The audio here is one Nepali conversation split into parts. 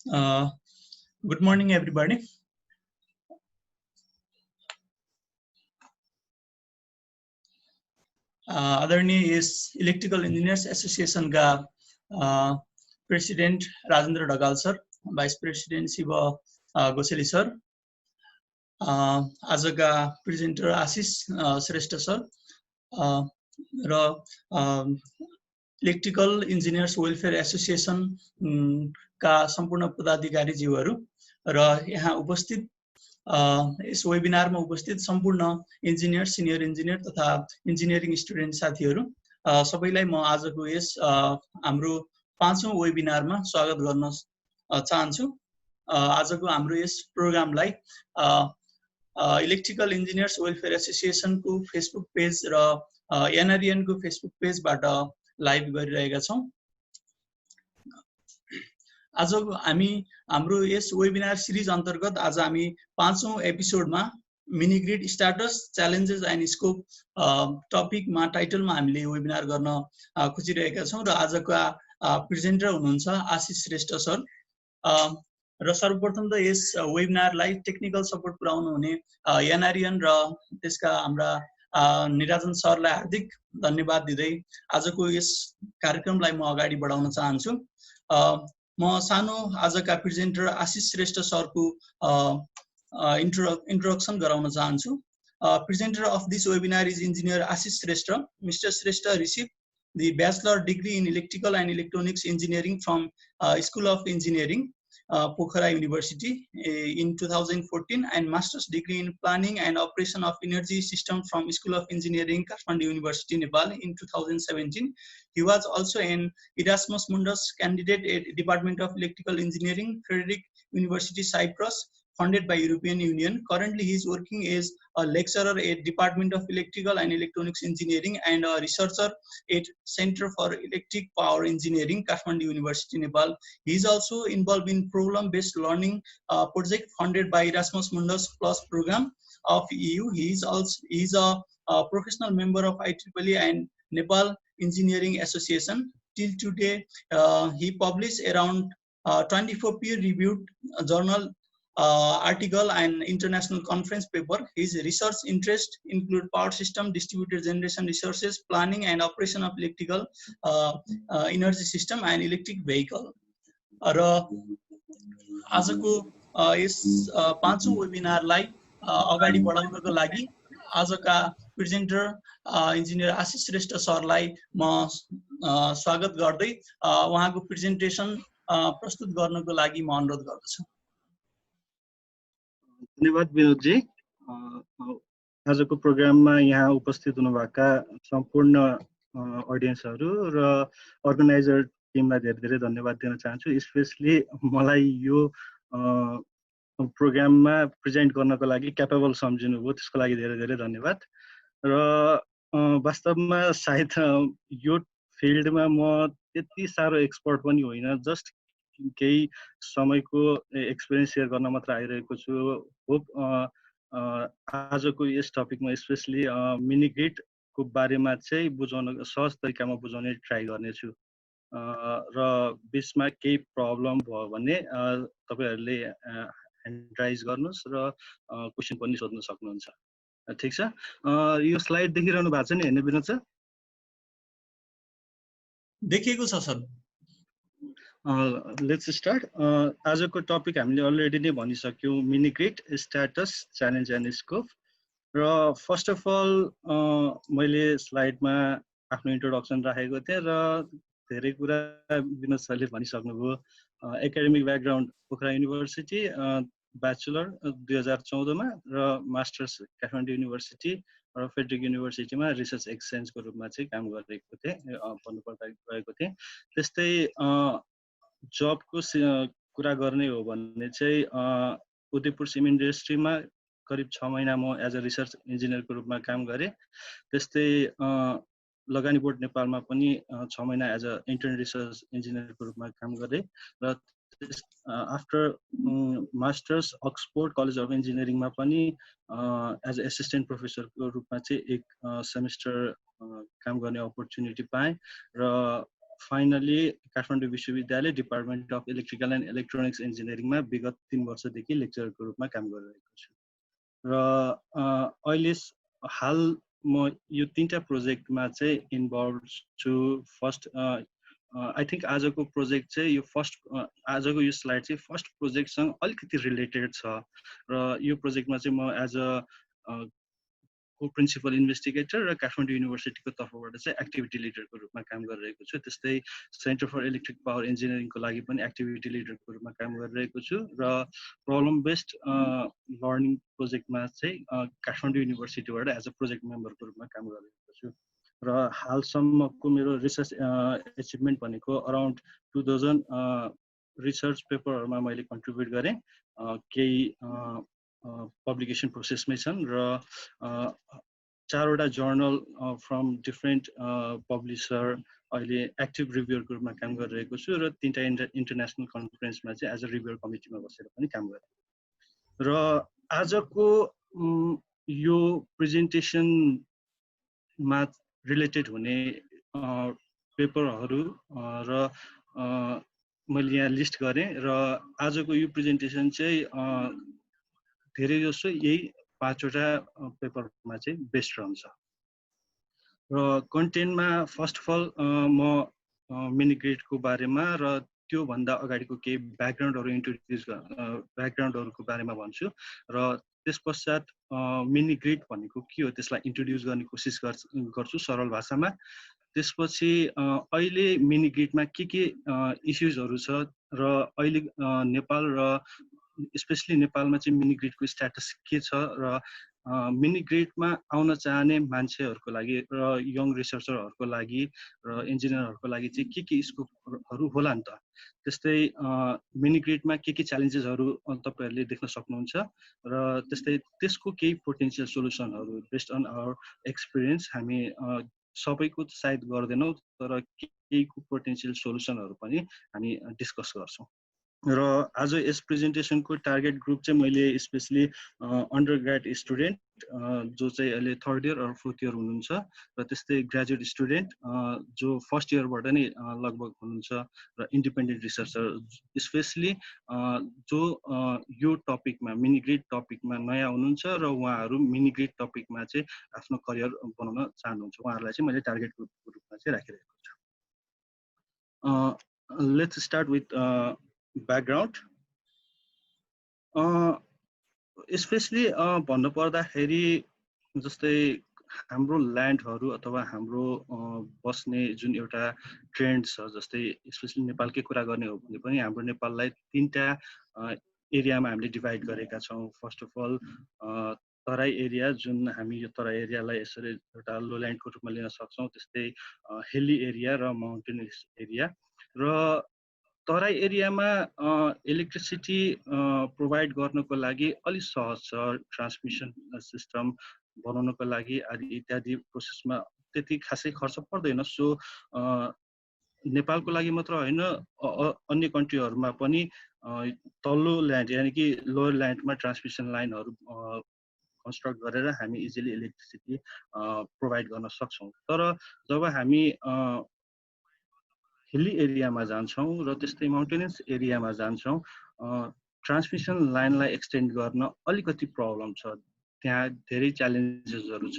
Uh, Good morning, everybody. आदरणीय यस इलेक्ट्रिकल इन्जिनियर्स एसोसिएसनका president Rajendra Dhakal sir, vice president Shiva Goseli sir, आजका प्रेजेन्टर आशिष श्रेष्ठ सर र इलेक्ट्रिकल इन्जिनियर्स वेलफेयर एसोसिएसन का सम्पूर्ण पदाधिकारीज्यूहरू र यहाँ उपस्थित इस वेबिनारमा उपस्थित सम्पूर्ण इन्जिनियर, सिनियर इन्जिनियर तथा इन्जिनियरिङ स्टुडेन्ट साथीहरू सबैलाई म आजको यस हाम्रो 5औं वेबिनारमा स्वागत गर्न चाहन्छु। आजको हाम्रो यस प्रोग्रामलाई इलेक्ट्रिकल इन्जिनियर्स वेलफेयर एसोसिएसनको फेसबुक पेज र एनआरएन को फेसबुक पेजबाट लाइभ गरिरहेका छौं। आज हामी हाम्रो यस वेबिनार सिरिज अन्तर्गत आज हामी 5औं एपिसोडमा mini grid status, challenges and scope टपिकमा टाइटलमा हामीले वेबिनार गर्न खोजिरहेका छौं र आजका प्रेजेन्टर हुनुहुन्छ आशिष श्रेष्ठ सर। र सर्वप्रथम त यस वेबिनारलाई टेक्निकल सपोर्ट पुर्याउनु हुने एनआरएन र त्यसका हाम्रा निराजन सरलाई हार्दिक धन्यवाद दिँदै आजको यस कार्यक्रमलाई म अगाडि बढाउन चाहन्छु। म सानो आजका प्रेजेन्टर आशिष श्रेष्ठ सरको introduction गराउन चाहन्छु। Presenter of this webinar is Engineer Ashish Shrestha. Mr. Shrestha received the Bachelor degree in Electrical and Electronics Engineering from School of Engineering, Pokhara University in 2014, and Master's degree in Planning and Operation of Energy System from School of Engineering, Kathmandu University, Nepal in 2017. He was also an Erasmus Mundus candidate at Department of Electrical Engineering, Frederick University, Cyprus, funded by European Union. Currently, he is working as a lecturer at Department of Electrical and Electronics Engineering and a researcher at Center for Electric Power Engineering, Kathmandu University, Nepal. He is also involved in problem-based learning project funded by Erasmus Mundus Plus program of EU. He is a professional member of IEEE and Nepal Engineering Association. Till today, he published around 24 peer-reviewed journal article and international conference paper. His research interests include power system, distributed generation resources, planning and operation of electrical energy system and electric vehicle. र आजको यस 5औं वेबिनारलाई अगाडि बढाउनको लागि आजका प्रेजेन्टर इन्जिनियर आशिष श्रेष्ठ सरलाई म स्वागत गर्दै उहाँको प्रेजेन्टेसन प्रस्तुत गर्नको लागि म अनुरोध गर्दछु। धन्यवाद विनोद जी। आजको प्रोग्राममा यहाँ उपस्थित हुनुभएका सम्पूर्ण अडियन्सहरू र अर्गनाइजर टिमलाई धेरै धेरै धन्यवाद दिन चाहन्छु। स्पेशली मलाई यो प्रोग्राममा प्रेजेन्ट गर्नको लागि क्यापेबल सम्झिनुभयो, त्यसको लागि धेरै धेरै धन्यवाद। र वास्तवमा सायद यो फिल्डमा म त्यति साह्रो एक्सपर्ट पनि होइन, जस्ट केही समयको एक्सपिरियन्स सेयर गर्न मात्र आइरहेको छु। होप आजको यस टपिकमा स्पेशली मिनी ग्रिडको बारेमा चाहिँ बुझाउन सहज तरिकामा बुझाउने ट्राई गर्नेछु र बिचमा केही प्रब्लम भयो भने तपाईहरुले ह्यान्ड राइज गर्नुस् र क्वेशन पनि सोध्न सक्नुहुन्छ। ठीक छ, यो स्लाइड देखिरहनु भएको छ नि, हेर्ने बिना छ? देखिएको छ सर। Let's start. आजको टपिक हामीले अलरेडी नै भनिसक्यौं, mini grid status, challenge and scope. र फर्स्ट अफ अल मैले स्लाइडमा आफ्नो इन्ट्रोडक्सन राखेको थिएँ र धेरै कुरा विनोद सरले भनिसक्नुभयो। Academic background Pokhara university, bachelor 2014 मा र मास्टर्स काठमाडौँ युनिभर्सिटी र फेडरिक युनिभर्सिटीमा रिसर्च एक्सचेन्जको रूपमा चाहिँ काम गरेको थिएँ, भन्नुपर्दा गएको थिएँ। त्यस्तै जबको कुरा गर्ने हो भने चाहिँ उदयपुर सिमेन्ट इन्डस्ट्रीमा करिब 6 महिना म एज अ रिसर्च इन्जिनियरको रूपमा काम गरेँ। त्यस्तै लगानी बोर्ड नेपालमा पनि 6 महिना एज अ इन्टर्न रिसर्च इन्जिनियरको रूपमा काम गरेँ। र after masters Oxford college of इन्जिनियरिङमा पनि एज अ एसिस्टेन्ट प्रोफेसरको रूपमा चाहिँ 1 सेमिस्टर काम गर्ने अपर्च्युनिटी पाएँ। र फाइनली काठमाडौँ विश्वविद्यालय department of electrical and electronics इन्जिनियरिङमा विगत 3 वर्षदेखि लेक्चररको रूपमा काम गरिरहेको छु र अहिले हाल म यो 3टा प्रोजेक्टमा चाहिँ इन्भल्भ छु फर्स्ट आई थिंक आजको प्रोजेक्ट चाहिँ यो आजको यो स्लाइड चाहिँ फर्स्ट प्रोजेक्टसँग अलिकति रिलेटेड छ र यो प्रोजेक्टमा चाहिँ म एज अ को प्रिन्सिपल इन्भेस्टिगेटर र काठमाडौँ युनिभर्सिटीको तर्फबाट चाहिँ एक्टिभिटी लिडरको रूपमा काम गरिरहेको छु। त्यस्तै सेन्टर फर इलेक्ट्रिक पावर इन्जिनियरिङको लागि पनि एक्टिभिटी लिडरको रूपमा काम गरिरहेको छु र प्रब्लम बेस्ड लर्निङ प्रोजेक्टमा चाहिँ काठमाडौँ युनिभर्सिटीबाट एज अ प्रोजेक्ट मेम्बरको रूपमा काम गरिरहेको छु र हालसम्मको मेरो रिसर्च एचिभमेन्ट भनेको अराउन्ड 2000 रिसर्च पेपरहरूमा मैले कन्ट्रिब्युट गरेँ, केही पब्लिकेसन प्रोसेसमै छन् र 4वटा जर्नल फ्रम डिफ्रेन्ट पब्लिसर अहिले एक्टिभ रिभ्युअरको रूपमा काम गरिरहेको छु र 3टा इन्टरनेसनल कन्फरेन्समा चाहिँ एज अ रिभ्युअर कमिटीमा बसेर पनि काम गरेँ र आजको यो प्रेजेन्टेसनमा रिलेटेड हुने पेपरहरू र मैले यहाँ लिस्ट गरेँ र आजको यो प्रेजेन्टेसन चाहिँ धेरै जसो यही 5वटा पेपरमा चाहिँ बेस्ड रहन्छ र कन्टेन्टमा फर्स्ट अफ अल म मिनी ग्रिडको बारेमा र त्यो भन्दा अगाडिको केही ब्याकग्राउन्डहरूको बारेमा भन्छु र त्यसपश्चात मिनी ग्रिड भनेको के हो त्यसलाई इन्ट्रोड्युस गर्ने कोसिस गर्छु सरल भाषामा। त्यसपछि अहिले मिनी ग्रिडमा के इस्युजहरू छ र अहिले नेपाल र स्पेशली नेपालमा चाहिँ मिनी ग्रिडको स्ट्याटस के छ र मिनी ग्रिडमा आउन चाहने मान्छेहरूको लागि र यङ रिसर्चरहरूको लागि र इन्जिनियरहरूको लागि चाहिँ के स्कोपहरू होला नि त। त्यस्तै मिनी ग्रिडमा के च्यालेन्जेसहरू तपाईहरूले देख्न सक्नुहुन्छ र त्यस्तै त्यसको केही पोटेन्सियल सोल्युसनहरू बेस्ड अन आवर एक्सपिरियन्स हामी सबैको सायद गर्दैनौँ तर केहीको पोटेन्सियल सोल्युसनहरू पनि हामी डिस्कस गर्छौँ र आज यस प्रेजेन्टेसनको टार्गेट ग्रुप चाहिँ मैले स्पेसली अन्डर ग्रेड स्टुडेन्ट जो चाहिँ अहिले 3rd year or 4th year हुनुहुन्छ र त्यस्तै ग्रेजुएट स्टुडेन्ट जो 1st इयरबाट नै लगभग हुनुहुन्छ र इन्डिपेन्डेन्ट रिसर्चर स्पेसली जो यो टपिकमा मिनी ग्रिड टपिकमा नयाँ हुनुहुन्छ र उहाँहरू मिनी ग्रिड टपिकमा चाहिँ आफ्नो करियर बनाउन चाहनुहुन्छ, उहाँहरूलाई चाहिँ मैले टार्गेट ग्रुपको रूपमा चाहिँ राखिरहेको छु। Let's start with background. Specially भन्नु पर्दाखेरि जस्तै हाम्रो ल्यान्डहरू अथवा हाम्रो बस्ने जुन एउटा ट्रेन्ड छ, जस्तै स्पेसली नेपालकै कुरा गर्ने हो भने पनि हाम्रो नेपाललाई 3टा एरियामा हामीले डिभाइड गरेका छौँ। First of all Terai area, जुन हामी यो तराई एरियालाई यसरी एउटा लोल्यान्डको रूपमा लिन सक्छौँ, त्यस्तै हिल्ली एरिया र माउन्टेनस एरिया। र तराई एरियामा इलेक्ट्रिसिटी प्रोभाइड गर्नको लागि अलि सहज छ, ट्रान्समिसन सिस्टम बनाउनको लागि आदि इत्यादि प्रोसेसमा त्यति खासै खर्च पर्दैन। सो नेपालको लागि मात्र होइन अन्य कन्ट्रीहरूमा पनि तल्लो ल्यान्ड यानि कि लोयर ल्यान्डमा ट्रान्समिसन लाइनहरू कन्स्ट्रक्ट गरेर हामी इजिली इलेक्ट्रिसिटी प्रोभाइड गर्न सक्छौँ। तर जब हामी हिल्ली एरियामा जान्छौँ र त्यस्तै माउन्टेनस एरियामा जान्छौँ, ट्रान्समिसन लाइनलाई एक्सटेन्ड गर्न अलिकति प्रब्लम छ, त्यहाँ धेरै च्यालेन्जेसहरू छ,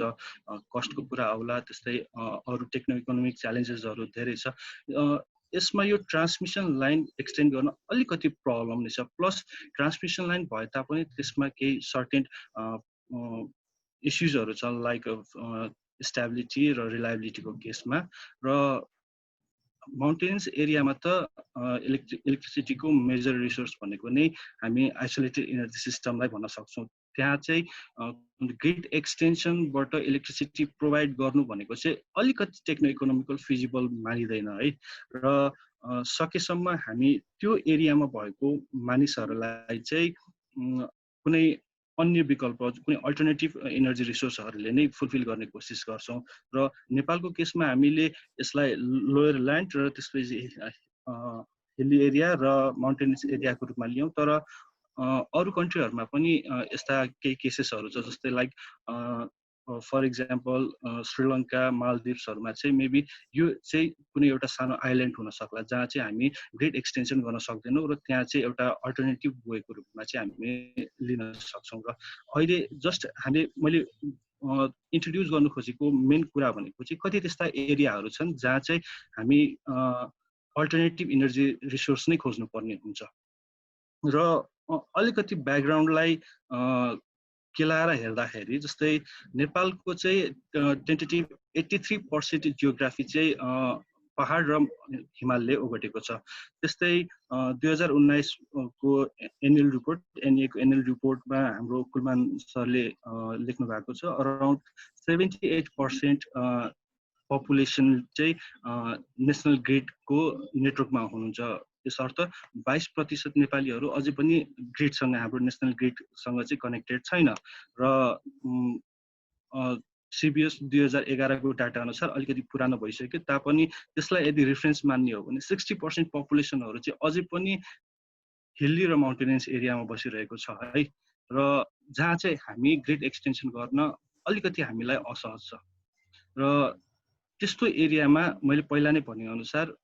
कस्टको कुरा आउला, त्यस्तै अरू टेक्नो इकोनोमिक च्यालेन्जेसहरू धेरै छ। यसमा यो ट्रान्समिसन लाइन एक्सटेन्ड गर्न अलिकति प्रब्लम नै छ। प्लस ट्रान्समिसन लाइन भए तापनि त्यसमा केही सर्टेन इस्युजहरू छ, लाइक स्टेबिलिटी र रिलायबिलिटीको केसमा। र माउन्टेन्स एरियामा त इलेक्ट्रिसिटीको मेजर रिसोर्स भनेको नै हामी आइसोलेटेड इनर्जी सिस्टमलाई भन्न सक्छौँ। त्यहाँ चाहिँ ग्रिड एक्सटेन्सनबाट इलेक्ट्रिसिटी प्रोभाइड गर्नु भनेको चाहिँ अलिकति टेक्नो इकोनोमिकल फिजिबल मानिँदैन है। र सकेसम्म हामी त्यो एरियामा भएको मानिसहरूलाई चाहिँ कुनै अन्य विकल्प, कुनै अल्टरनेटिभ इनर्जी रिसोर्सहरूले नै फुलफिल गर्ने कोसिस गर्छौँ। र नेपालको केसमा हामीले यसलाई लोयर ल्यान्ड र त्यसपछि हिल्ली एरिया र माउन्टेनस एरियाको रूपमा लियौँ। तर अरू कन्ट्रीहरूमा पनि यस्ता केही केसेसहरू छ, जस्तै लाइक फर इक्जाम्पल श्रीलङ्का मालदिभ्सहरूमा चाहिँ मेबी यो चाहिँ कुनै एउटा सानो आइल्यान्ड हुन सक्ला जहाँ चाहिँ हामी ग्रिड एक्सटेन्सन गर्न सक्दैनौँ र त्यहाँ चाहिँ एउटा अल्टरनेटिभ वेको रूपमा चाहिँ हामी लिन सक्छौँ। र अहिले जस्ट मैले इन्ट्रोड्युस गर्नु खोजेको मेन कुरा भनेको चाहिँ कति त्यस्ता एरियाहरू छन् जहाँ चाहिँ हामी अल्टरनेटिभ इनर्जी रिसोर्स नै खोज्नुपर्ने हुन्छ। र अलिकति ब्याकग्राउन्डलाई केलाएर हेर्दाखेरि जस्तै नेपालको चाहिँ टेन्टेटिभ 83% जियोग्राफी चाहिँ पहाड र हिमालले ओगटेको छ। त्यस्तै 2019 को एनुअल रिपोर्ट एनएको एनुअल रिपोर्टमा हाम्रो कुलमान सरले लेख्नु भएको छ अराउन्ड 78% पपुलेसन चाहिँ नेसनल ग्रिडको नेटवर्कमा हुनुहुन्छ। त्यसर्थ 22% नेपालीहरू अझै पनि ग्रिडसँग हाम्रो नेसनल ग्रिडसँग चाहिँ कनेक्टेड छैन। र CBS 2011 को डाटा अनुसार अलिकति पुरानो भइसक्यो तापनि त्यसलाई यदि रेफरेन्स मान्ने हो भने 60% पपुलेसनहरू चाहिँ अझै पनि हिल्ली र माउन्टेनियस एरियामा बसिरहेको छ है। र जहाँ चाहिँ हामी ग्रिड एक्सटेन्सन गर्न अलिकति हामीलाई असहज छ। र त्यस्तो एरियामा मैले पहिला नै भने अनुसार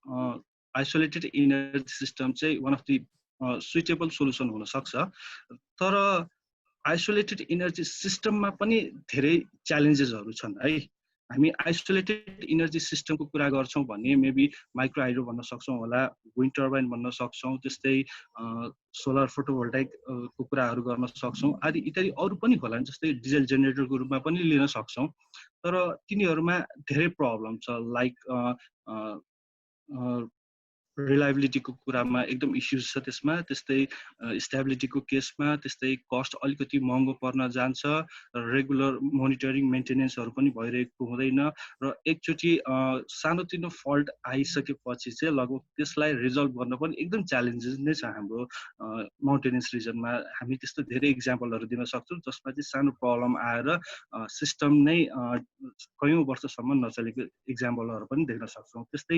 आइसोलेटेड इनर्जी सिस्टम चाहिँ one of the suitable solution हुन सक्छ। तर आइसोलेटेड इनर्जी सिस्टममा पनि धेरै च्यालेन्जेसहरू छन् है। हामी आइसोलेटेड इनर्जी सिस्टमको कुरा गर्छौँ भने मेबी माइक्रो हाइड्रो भन्न सक्छौँ होला, विन्ड टर्बाइन भन्न सक्छौँ, त्यस्तै सोलर फोटोभोल्टाइकको कुराहरू गर्न सक्छौँ, आदि इत्यादि अरू पनि होला जस्तै डिजेल जेनेरेटरको रूपमा पनि लिन सक्छौँ। तर तिनीहरूमा धेरै प्रब्लम छ, लाइक रिलायबिलिटीको कुरामा एकदम इस्युज छ त्यसमा, त्यस्तै स्टेबिलिटीको केसमा, त्यस्तै कस्ट अलिकति महँगो पर्न जान्छ, रेगुलर मोनिटरिङ मेन्टेनेन्सहरू पनि भइरहेको हुँदैन। र एकचोटि सानोतिनो फल्ट आइसकेपछि चाहिँ लगभग त्यसलाई रिजल्भ गर्न पनि एकदम च्यालेन्जेस नै छ। हाम्रो माउन्टेनियस रिजनमा हामी त्यस्तो धेरै इक्जाम्पलहरू दिन सक्छौँ जसमा चाहिँ सानो प्रब्लम आएर सिस्टम नै कयौँ वर्षसम्म नचलेको इक्जाम्पलहरू पनि देख्न सक्छौँ। त्यस्तै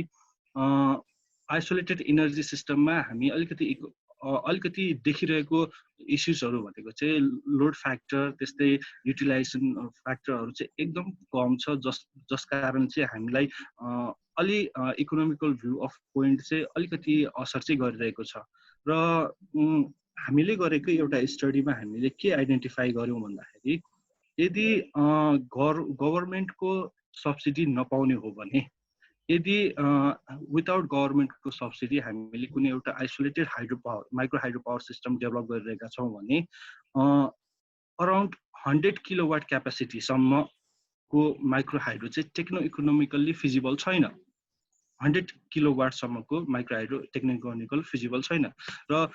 आइसोलेटेड इनर्जी सिस्टममा हामी अलिकति देखिरहेको इस्युजहरू भनेको चाहिँ लोड फ्याक्टर, त्यस्तै युटिलाइजेसन फ्याक्टरहरू चाहिँ एकदम कम छ, जस कारण चाहिँ हामीलाई अलि इकोनोमिकल भ्यू अफ पोइन्ट चाहिँ अलिकति असर चाहिँ गरिरहेको छ। र हामीले गरेको एउटा स्टडीमा हामीले के आइडेन्टिफाई गर्यौँ भन्दाखेरि यदि गभर्मेन्टको सब्सिडी नपाउने हो भने, यदि विदाउट गभर्मेन्टको सब्सिडी हामीले कुनै एउटा isolated hydro power micro hydro power system develop गरिरहेका छौँ भने अराउन्ड 100 किलोवाट क्यापेसिटीसम्मको माइक्रो हाइड्रो चाहिँ टेक्नो इकोनोमिकल्ली फिजिबल छैन। 100 किलोवाटसम्मको micro hydro techno economical feasible छैन। र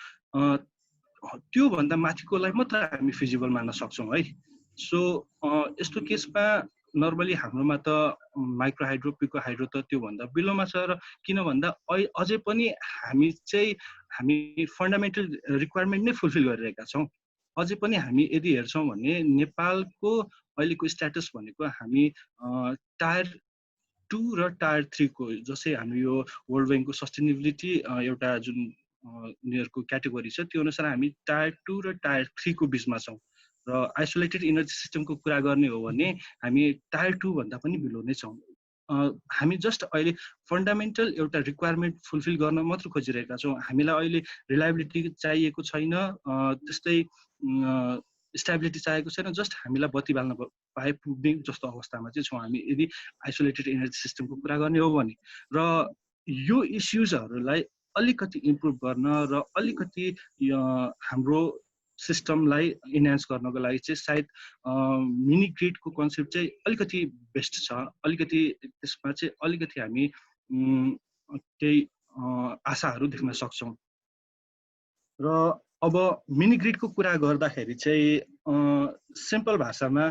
त्योभन्दा माथिकोलाई मात्र हामी फिजिबल मान्न सक्छौँ है। सो यस्तो केसमा नर्मली हाम्रोमा त माइक्रो हाइड्रो पिको हाइड्रो त त्योभन्दा बिलोमा छ। र किन भन्दा अझै पनि हामी फन्डामेन्टल रिक्वायरमेन्ट नै फुलफिल गरिरहेका छौँ। अझै पनि हामी यदि हेर्छौँ भने नेपालको अहिलेको स्ट्याटस भनेको हामी टायर 2 र टायर 3 को जसै हामी यो वर्ल्ड ब्याङ्कको सस्टेनेबिलिटी एउटा जुन उनीहरूको क्याटेगोरी छ त्यो अनुसार हामी टायर 2 र टायर 3 को बिचमा छौँ। र आइसोलेटेड इनर्जी सिस्टमको कुरा गर्ने हो भने हामी टायर 2 भन्दा पनि बिलो नै छौँ। हामी जस्ट अहिले फन्डामेन्टल एउटा रिक्वायरमेन्ट फुलफिल गर्न मात्र खोजिरहेका छौँ। हामीलाई अहिले रिलायबिलिटी चाहिएको छैन, त्यस्तै स्टेबिलिटी चाहिएको छैन, जस्ट हामीलाई बत्ती बाल्न पाए पुग्ने जस्तो अवस्थामा चाहिँ छौँ हामी यदि आइसोलेटेड इनर्जी सिस्टमको कुरा गर्ने हो भने। र यो इस्युजहरूलाई अलिकति इम्प्रुभ गर्न र अलिकति हाम्रो सिस्टमलाई इन्हान्स गर्नको लागि चाहिँ सायद मिनी ग्रिडको कन्सेप्ट चाहिँ अलिकति बेस्ट छ। अलिकति त्यसमा चाहिँ अलिकति हामी केही आशाहरू देख्न सक्छौँ। र अब मिनी ग्रिडको कुरा गर्दाखेरि चाहिँ सिम्पल भाषामा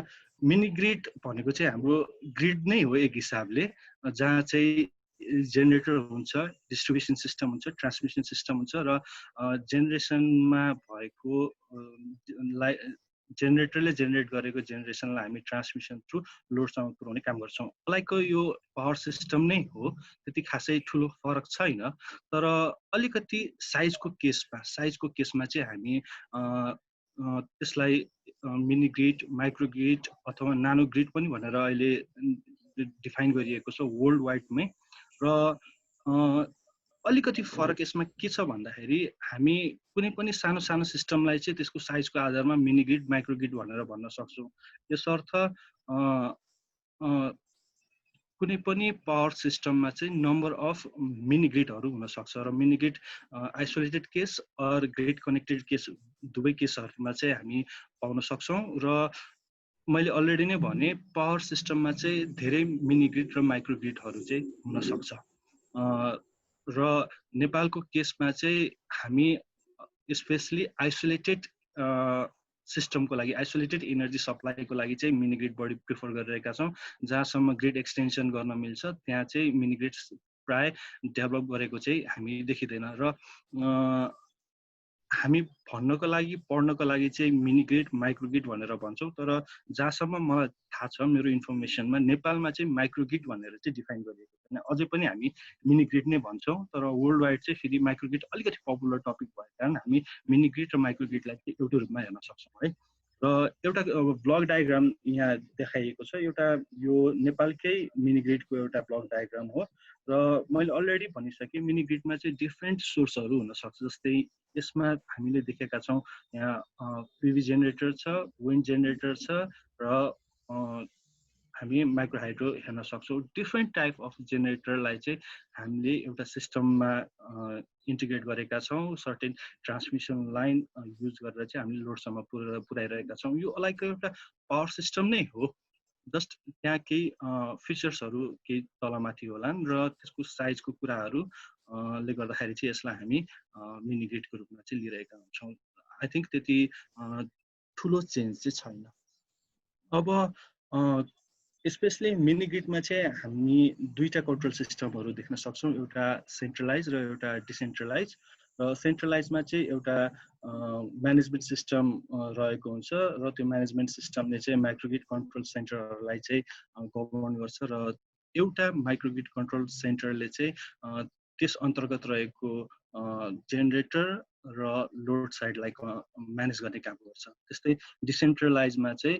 मिनी ग्रिड भनेको चाहिँ हाम्रो ग्रिड नै हो एक हिसाबले, जहाँ चाहिँ जेनेरेटर हुन्छ, डिस्ट्रिब्युसन सिस्टम हुन्छ, ट्रान्समिसन सिस्टम हुन्छ र जेनेरेसनमा भएको जेनेरेटरले जेनेरेट गरेको जेनेरेसनलाई हामी ट्रान्समिसन थ्रु लोडसम्म पुर्याउने काम गर्छौँ। लाइक यो पावर सिस्टम नै हो, त्यति खासै ठुलो फरक छैन। तर अलिकति साइजको केसमा चाहिँ हामी त्यसलाई मिनी ग्रिड, माइक्रो ग्रिड अथवा नानो ग्रिड पनि भनेर अहिले डिफाइन गरिएको छ वर्ल्ड वाइडमै। र अलिकति फरक यसमा के छ भन्दाखेरि हामी कुनै पनि सानो सानो सिस्टमलाई चाहिँ त्यसको साइजको आधारमा मिनी ग्रिड, माइक्रो ग्रिड भनेर भन्न सक्छौँ। यसर्थ कुनै पनि पावर सिस्टममा चाहिँ नम्बर अफ मिनी ग्रिडहरू हुनसक्छ र mini grid isolated case or grid connected case दुवै केसहरूमा चाहिँ हामी पाउन सक्छौँ। र मैले अलरेडी नै भने पावर सिस्टममा चाहिँ धेरै मिनी ग्रिड र माइक्रो ग्रिडहरू चाहिँ हुनसक्छ। र नेपालको केसमा चाहिँ हामी स्पेसली आइसोलेटेड सिस्टमको लागि, आइसोलेटेड इनर्जी सप्लाईको लागि चाहिँ मिनी ग्रिड बढी प्रिफर गरिरहेका छौँ। जहाँसम्म ग्रिड एक्सटेन्सन गर्न मिल्छ त्यहाँ चाहिँ मिनी ग्रिड प्राय डेभलप गरेको चाहिँ हामी देखिँदैन। र हामी भन्नको लागि, पढ्नको लागि चाहिँ मिनी ग्रिड, माइक्रो ग्रिड भनेर भन्छौँ। तर जहाँसम्म मलाई थाहा छ मेरो इन्फर्मेसनमा नेपालमा चाहिँ माइक्रो ग्रिड भनेर चाहिँ डिफाइन गरिएको छैन। अझै पनि हामी मिनी ग्रिड नै भन्छौँ। तर वर्ल्ड वाइड चाहिँ फेरि माइक्रो ग्रिड अलिकति पपुलर टपिक भएको कारण हामी मिनी ग्रिड र माइक्रो ग्रिडलाई चाहिँ एउटै रूपमा हेर्न सक्छौँ है। र एउटा ब्लक डायग्राम यहाँ देखाइएको छ। एउटा यो नेपालकै मिनी ग्रिडको एउटा ब्लक डायग्राम हो। र मैले अलरेडी भनिसकेँ मिनी ग्रिडमा चाहिँ डिफ्रेन्ट सोर्सहरू हुनसक्छ। जस्तै यसमा हामीले देखेका छौँ यहाँ पिभी जेनेरेटर छ, विन्ड जेनेरेटर छ र हामी माइक्रो हाइड्रो हेर्न सक्छौँ। डिफ्रेन्ट टाइप अफ जेनेरेटरलाई चाहिँ हामीले एउटा सिस्टममा इन्टिग्रेट गरेका छौँ। सर्टेन ट्रान्समिसन लाइन युज गरेर चाहिँ हामीले लोडसम्म पुर्याइरहेका छौँ। यो लाइक एउटा पावर सिस्टम नै हो, जस्ट त्यहाँ केही फिचर्सहरू केही तलमाथि होलान् र त्यसको साइजको कुराहरूले गर्दाखेरि चाहिँ यसलाई हामी मिनी ग्रिडको रूपमा चाहिँ लिइरहेका हुन्छौँ। आई थिङ्क त्यति ठुलो चेन्ज चाहिँ छैन। अब स्पेसली मिनी ग्रिडमा चाहिँ हामी दुईवटा कन्ट्रोल सिस्टमहरू देख्न सक्छौँ, एउटा सेन्ट्रलाइज र एउटा डिसेन्ट्रलाइज। र सेन्ट्रलाइजमा चाहिँ एउटा म्यानेजमेन्ट सिस्टम रहेको हुन्छ र त्यो म्यानेजमेन्ट सिस्टमले चाहिँ माइक्रो ग्रिड कन्ट्रोल सेन्टरहरूलाई चाहिँ गभर्न गर्छ र एउटा माइक्रो ग्रिड कन्ट्रोल सेन्टरले चाहिँ त्यस अन्तर्गत रहेको जेनेरेटर र लोड साइडलाई म्यानेज गर्ने काम गर्छ। त्यस्तै डिसेन्ट्रलाइजमा चाहिँ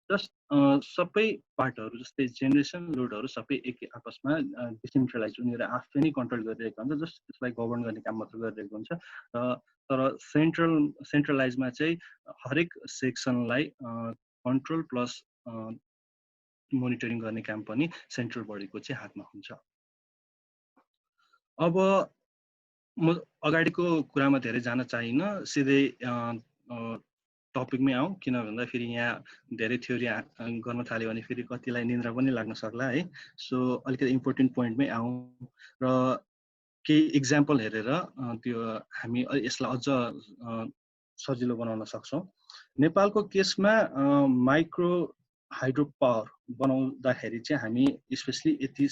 जस्ट सबै पार्टहरू जस्तै जेनेरेसन लोडहरू सबै एक आपसमा डिसेन्ट्रलाइज उनीहरू आफै नै कन्ट्रोल गरिरहेको हुन्छ, जस्ट त्यसलाई गभर्न गर्ने काम मात्र गरिरहेको हुन्छ। तर सेन्ट्रलाइजमा चाहिँ हरेक सेक्सनलाई कन्ट्रोल प्लस मोनिटरिङ गर्ने काम पनि सेन्ट्रल बडीको चाहिँ हातमा हुन्छ। अब म अगाडिको कुरामा धेरै जान चाहिनँ, सिधै टपिकमै आउँ। किन भन्दाखेरि यहाँ धेरै थ्योरी गर्न थाल्यो भने फेरि कतिलाई निन्द्रा पनि लाग्न सक्ला है। सो अलिकति इम्पोर्टेन्ट पोइन्टमै आउँ र केही इक्जाम्पल हेरेर त्यो हामी यसलाई अझ सजिलो बनाउन सक्छौँ। नेपालको केसमा माइक्रो हाइड्रो पावर बनाउँदाखेरि चाहिँ हामी स्पेसली यति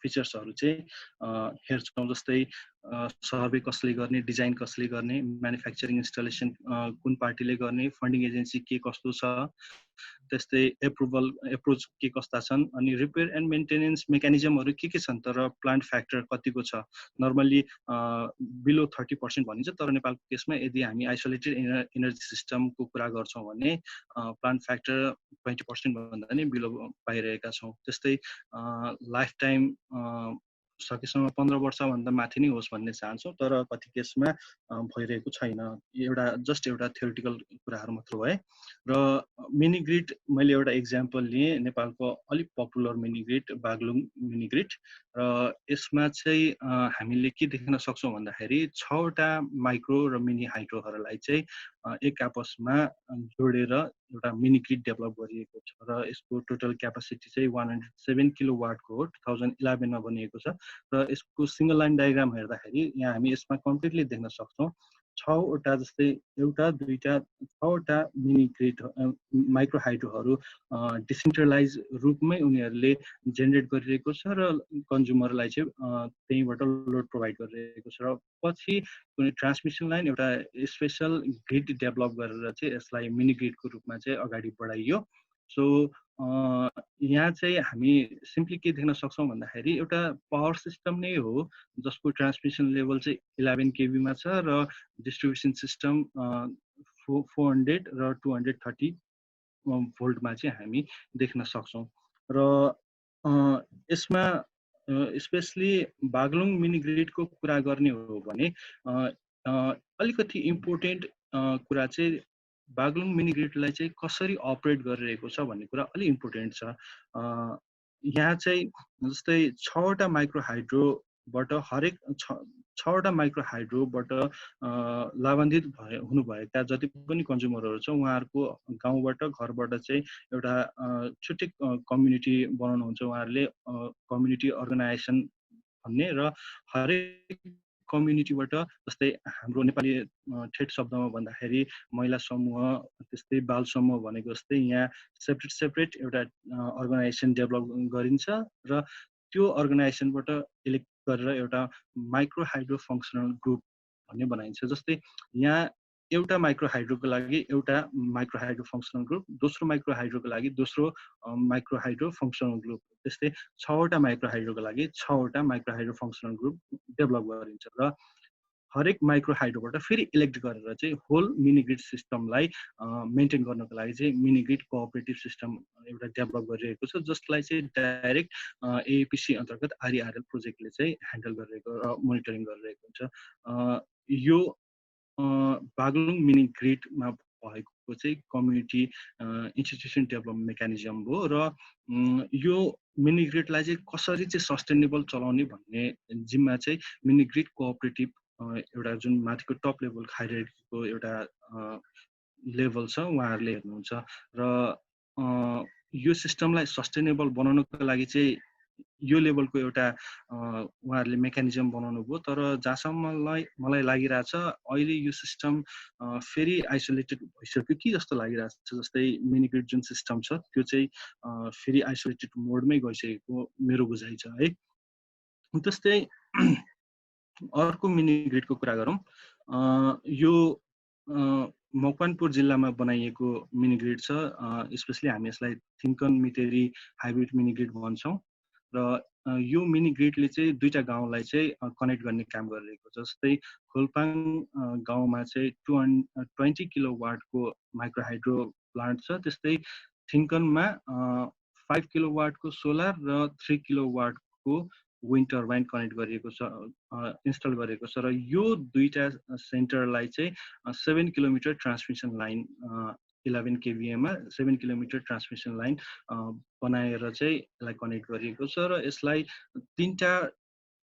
फिचर्सहरू चाहिँ हेर्छौँ। जस्तै सर्वे कसले गर्ने, डिजाइन कसले गर्ने, म्यानुफ्याक्चरिङ इन्स्टलेसन कुन पार्टीले गर्ने, फन्डिङ एजेन्सी के कस्तो छ, त्यस्तै एप्रोच के कस्ता छन्, अनि रिपेयर एन्ड मेन्टेनेन्स मेकानिजमहरू के छन्। तर प्लान्ट फ्याक्टर कतिको छ, नर्मली बिलो 30% भनिन्छ। तर नेपालको केसमा यदि हामी आइसोलेटेड इनर्जी सिस्टमको कुरा गर्छौँ भने प्लान्ट फ्याक्टर 20% भन्दा पनि बिलो पाइरहेका छौँ। त्यस्तै लाइफ टाइम सकेसम्म 15 वर्षभन्दा माथि नै होस् भन्ने चाहन्छौँ, तर कति केसमा भइरहेको छैन। जस्ट एउटा थ्योरिटिकल कुराहरू मात्र भए। र मिनी ग्रिड मैले एउटा इक्जाम्पल लिएँ, नेपालको अलिक popular mini grid Baglung mini grid. र यसमा चाहिँ हामीले के देख्न सक्छौँ भन्दाखेरि 6वटा माइक्रो र मिनी हाइड्रोहरूलाई चाहिँ एक आपसमा जोडेर एउटा मिनी ग्रिड डेभलप गरिएको छ। र यसको टोटल क्यापासिटी चाहिँ 107 किलोवाटको हो, 2011 मा बनिएको छ। र यसको सिङ्गल लाइन डायग्राम हेर्दाखेरि यहाँ हामी यसमा कम्प्लिटली देख्न सक्छौँ 6वटा जस्तै एउटा दुईटा 6वटा मिनी ग्रिड माइक्रो हाइड्रोहरू डिसेन्ट्रलाइज रूपमै उनीहरूले जेनेरेट गरिरहेको छ र कन्ज्युमरलाई चाहिँ त्यहीँबाट लोड प्रोभाइड गरिरहेको छ। र पछि कुनै ट्रान्समिसन लाइन एउटा स्पेसल ग्रिड डेभलप गरेर चाहिँ यसलाई मिनी ग्रिडको रूपमा चाहिँ अगाडि बढाइयो। सो यहाँ चाहिँ हामी सिम्पली के देख्न सक्छौँ भन्दाखेरि एउटा पावर सिस्टम नै हो जसको ट्रान्समिसन लेभल चाहिँ 11 kV मा छ र डिस्ट्रिब्युसन सिस्टम 400 र 230 भोल्टमा चाहिँ हामी देख्न सक्छौँ। र यसमा स्पेसली बागलुङ मिनी ग्रिडको कुरा गर्ने हो भने अलिकति इम्पोर्टेन्ट कुरा चाहिँ बागलुङ मिनी ग्रिडलाई चाहिँ कसरी अपरेट गरिरहेको छ भन्ने कुरा अलिक इम्पोर्टेन्ट छ। यहाँ चाहिँ जस्तै 6वटा माइक्रो हाइड्रोबाट हरेक 6वटा माइक्रो हाइड्रोबाट लाभान्वित हुनुभएका जति पनि कन्ज्युमरहरू छ उहाँहरूको गाउँबाट घरबाट चाहिँ एउटा छुट्टै कम्युनिटी बनाउनुहुन्छ उहाँहरूले कम्युनिटी अर्गनाइजेसन भन्ने र हरेक कम्युनिटीबाट जस्तै हाम्रो नेपाली ठेट शब्दमा भन्दाखेरि महिला समूह त्यस्तै बाल समूह भनेको जस्तै यहाँ सेपरेट एउटा अर्गनाइजेसन डेभलप गरिन्छ र त्यो अर्गनाइजेसनबाट इलेक्ट गरेर एउटा माइक्रो हाइड्रो फङ्सनल ग्रुप भन्ने बनाइन्छ। जस्तै यहाँ एउटा माइक्रो हाइड्रोको लागि एउटा माइक्रो हाइड्रो फङ्सनल ग्रुप, दोस्रो माइक्रो हाइड्रोको लागि दोस्रो माइक्रो हाइड्रो फङ्सनल ग्रुप, त्यस्तै 6वटा माइक्रो हाइड्रोको लागि 6वटा micro hydro functional group develop गरिन्छ र हरेक माइक्रो हाइड्रोबाट फेरि इलेक्ट गरेर चाहिँ होल मिनी ग्रिड सिस्टमलाई मेन्टेन गर्नको लागि चाहिँ मिनी ग्रिड कोअपरेटिभ सिस्टम एउटा डेभलप गरिरहेको छ, जसलाई चाहिँ डाइरेक्ट एएपिसी अन्तर्गत आरइआरएल प्रोजेक्टले चाहिँ ह्यान्डल गरिरहेको र मोनिटरिङ गरिरहेको हुन्छ। यो बागलुङ मिनी ग्रिडमा भएको चाहिँ कम्युनिटी इन्स्टिट्युसन डेभलपमेन्ट मेकानिजम हो र यो मिनी ग्रिडलाई चाहिँ कसरी चाहिँ सस्टेनेबल चलाउने भन्ने जिम्मा चाहिँ मिनी ग्रिड कोअपरेटिभ एउटा जुन माथिको टप लेभल हायरार्कीको एउटा लेभल छ उहाँहरूले हेर्नुहुन्छ र यो सिस्टमलाई सस्टेनेबल बनाउनको लागि चाहिँ यो लेभलको एउटा उहाँहरूले मेकानिजम बनाउनु भयो। तर जहाँसम्म मलाई लागिरहेछ अहिले यो सिस्टम फेरि आइसोलेटेड भइसक्यो कि जस्तो लागिरहेछ। जस्तै मिनी ग्रिड जुन सिस्टम छ त्यो चाहिँ फेरि आइसोलेटेड मोडमै गइसकेको मेरो बुझाइ छ है। त्यस्तै अर्को मिनी ग्रिडको कुरा गरौँ, यो मकवानपुर जिल्लामा बनाइएको मिनी ग्रिड छ। स्पेसली हामी यसलाई थिङ्कन मितेरी हाइब्रिड मिनी ग्रिड भन्छौँ र यो मिनी ग्रिडले चाहिँ 2टा गाउँलाई चाहिँ कनेक्ट गर्ने काम गरिरहेको छ। जस्तै खोल्पाङ गाउँमा चाहिँ 20 किलोवाटको माइक्रो हाइड्रो प्लान्ट छ, त्यस्तै थिङ्कनमा 5 किलोवाटको सोलर र 3 किलोवाटको विन्ड टर्बाइन कनेक्ट गरिएको छ, इन्स्टल गरेको छ र यो 2टा सेन्टरलाई चाहिँ 7 kilometre transmission line 11 kVA-मा 7 kilometre transmission line बनाएर चाहिँ यसलाई कनेक्ट गरिएको छ र यसलाई 3टा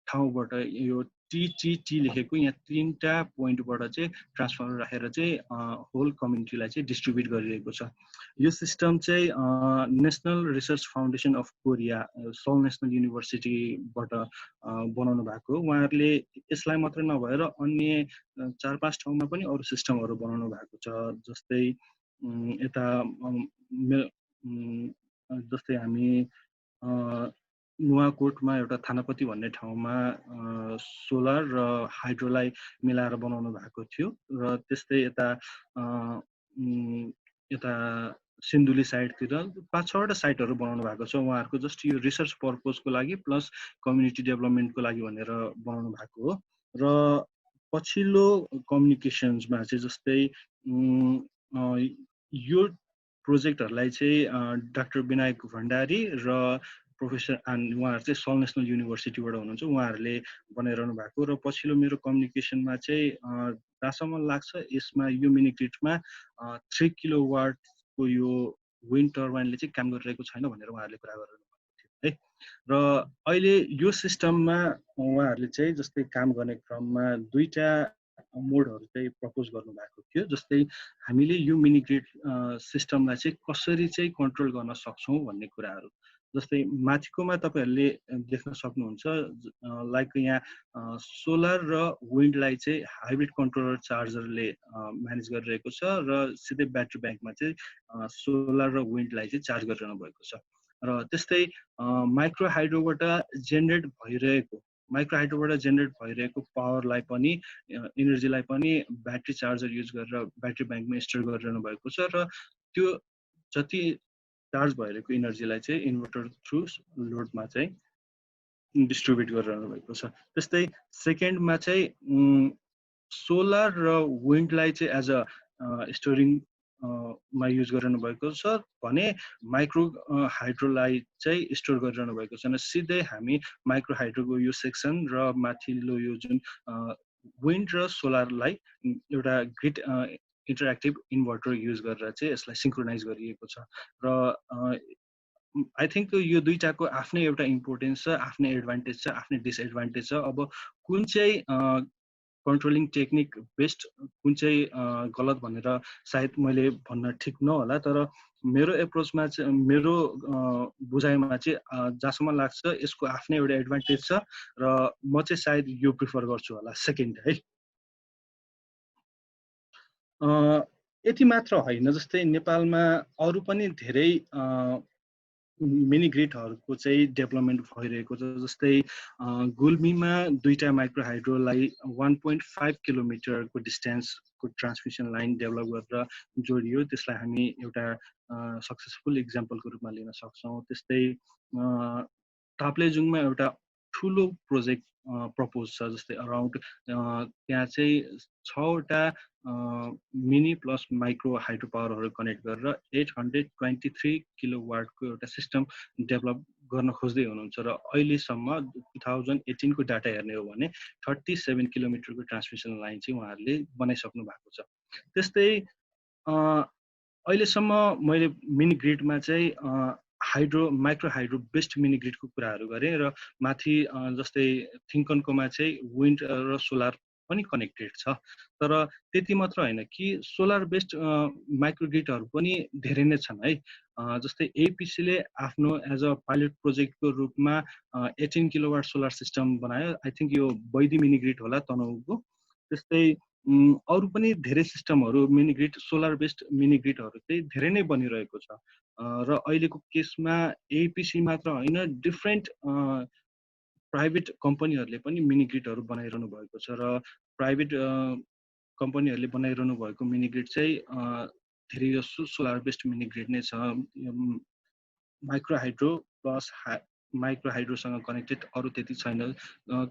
ठाउँबाट यो टिटिटी लेखेको यहाँ 3टा पोइन्टबाट चाहिँ ट्रान्सफर्मर राखेर चाहिँ होल कम्युनिटीलाई चाहिँ डिस्ट्रिब्युट गरिरहेको छ। यो सिस्टम चाहिँ national research foundation of Korea Seoul national युनिभर्सिटीबाट बनाउनु भएको। उहाँहरूले यसलाई मात्रै नभएर अन्य 4-5 ठाउँमा पनि अरू सिस्टमहरू बनाउनु भएको छ। जस्तै यता जस्तै हामी नुवाकोटमा एउटा थानापति भन्ने ठाउँमा सोलर र हाइड्रोलाई मिलाएर बनाउनु भएको थियो र त्यस्तै यता सिन्धुली साइडतिर 5-6वटा साइटहरू बनाउनु भएको छ। उहाँहरूको जस्ट यो रिसर्च पर्पजको लागि प्लस कम्युनिटी डेभलपमेन्टको लागि भनेर बनाउनु भएको हो। र पछिल्लो कम्युनिकेसन्समा चाहिँ जस्तै यो प्रोजेक्टहरूलाई चाहिँ डाक्टर विनायक भण्डारी र प्रोफेसर उहाँहरू चाहिँ सोल नेसनल युनिभर्सिटीबाट हुनुहुन्छ, उहाँहरूले बनाइरहनु भएको। र पछिल्लो मेरो कम्युनिकेसनमा चाहिँ जहाँसम्म लाग्छ यसमा यो मिनी ग्रिडमा 3 किलोवाटको यो विन्ड टर्बाइनले चाहिँ काम गरिरहेको छैन भनेर उहाँहरूले कुरा गरिरहनु भएको थियो है। र अहिले यो सिस्टममा उहाँहरूले चाहिँ जस्तै काम गर्ने क्रममा 2टा मोडहरू चाहिँ प्रपोज गर्नु भएको थियो। जस्तै हामीले यो मिनी ग्रिड सिस्टमलाई चाहिँ कसरी चाहिँ कन्ट्रोल गर्न सक्छौँ भन्ने कुराहरू। जस्तै माथिकोमा तपाईँहरूले देख्न सक्नुहुन्छ लाइक यहाँ सोलर र विन्डलाई चाहिँ हाइब्रिड कन्ट्रोलर चार्जरले म्यानेज गरिरहेको छ र सिधै ब्याट्री ब्याङ्कमा चाहिँ सोलर र विन्डलाई चाहिँ चार्ज गरिरहनु भएको छ। र त्यस्तै माइक्रो हाइड्रोबाट जेनेरेट भइरहेको पावरलाई पनि इनर्जीलाई पनि ब्याट्री चार्जर युज गरेर ब्याट्री ब्याङ्कमा स्टोर गरिरहनु भएको छ र त्यो जति चार्ज भइरहेको इनर्जीलाई चाहिँ इन्भर्टर थ्रु लोडमा चाहिँ डिस्ट्रिब्युट गरिरहनु भएको छ। त्यस्तै सेकेन्डमा चाहिँ सोलर र विन्डलाई चाहिँ एज अ स्टोरिङ मा युज गरिरहनु भएको छ भने माइक्रो हाइड्रोलाई चाहिँ स्टोर गरिरहनु भएको छैन। सिधै हामी माइक्रो हाइड्रोको यो सेक्सन र माथिल्लो यो जुन विन्ड र सोलरलाई एउटा ग्रिड इन्टरेक्टिभ इन्भर्टर युज गरेर चाहिँ यसलाई सिङ्क्रोनाइज गरिएको छ। र आई थिङ्क यो दुईटाको आफ्नै एउटा इम्पोर्टेन्स छ, आफ्नै एडभान्टेज छ, आफ्नै डिसएडभान्टेज छ। अब कुन चाहिँ कन्ट्रोलिङ टेक्निक बेस्ट, कुन चाहिँ गलत भनेर सायद मैले भन्न ठिक नहोला, तर मेरो एप्रोचमा चाहिँ, मेरो बुझाइमा चाहिँ जहाँसम्म लाग्छ यसको आफ्नै एउटा एडभान्टेज छ र म चाहिँ सायद यो प्रिफर गर्छु होला, सेकेन्ड है। यति मात्र होइन, जस्तै नेपालमा अरू पनि धेरै मिनी ग्रिडहरूको चाहिँ डेभलपमेन्ट भइरहेको छ। जस्तै गुल्मीमा 2टा माइक्रो हाइड्रोलाई 1.5 किलोमिटरको डिस्टेन्सको ट्रान्समिसन लाइन डेभलप गरेर जोडियो। त्यसलाई हामी एउटा सक्सेसफुल इक्जाम्पलको रूपमा लिन सक्छौँ। त्यस्तै ताप्लेजुङमा एउटा ठुलो प्रोजेक्ट प्रपोज छ, जस्तै अराउन्ड त्यहाँ चाहिँ 6वटा मिनी प्लस माइक्रो हाइड्रो पावरहरू कनेक्ट गरेर 823 किलोवाटको एउटा सिस्टम डेभलप गर्न खोज्दै हुनुहुन्छ र अहिलेसम्म 2018 को डाटा हेर्ने हो भने 37 किलोमिटरको ट्रान्समिसन लाइन चाहिँ उहाँहरूले बनाइसक्नु भएको छ। त्यस्तै अहिलेसम्म मैले मिनी ग्रिडमा चाहिँ micro hydro best mini GRIDCO कुराहरू गरेँ र माथि जस्तै थिङ्कनकोमा चाहिँ विन्ड र सोलर पनि कनेक्टेड छ। तर त्यति मात्र होइन कि सोलर बेस्ड माइक्रो ग्रिडहरू पनि धेरै नै छन् है। जस्तै एपिसीले आफ्नो एज अ पाइलट प्रोजेक्टको रूपमा 18 किलोवाट सोलर सिस्टम बनायो। आई थिङ्क यो बैदी मिनी ग्रिड होला तनहुँको। त्यस्तै अरू पनि धेरै सिस्टमहरू mini grid, solar based mini ग्रिडहरू चाहिँ धेरै नै बनिरहेको छ। र अहिलेको केसमा एपिसी मात्र होइन, डिफ्रेन्ट प्राइभेट कम्पनीहरूले पनि मिनी ग्रिडहरू बनाइरहनु भएको छ र प्राइभेट कम्पनीहरूले बनाइरहनु भएको मिनी ग्रिड चाहिँ धेरै जसो सोलर बेस्ड मिनी ग्रिड नै छ। माइक्रो हाइड्रो प्लस माइक्रो हाइड्रोसँग कनेक्टेड अरू त्यति छैन।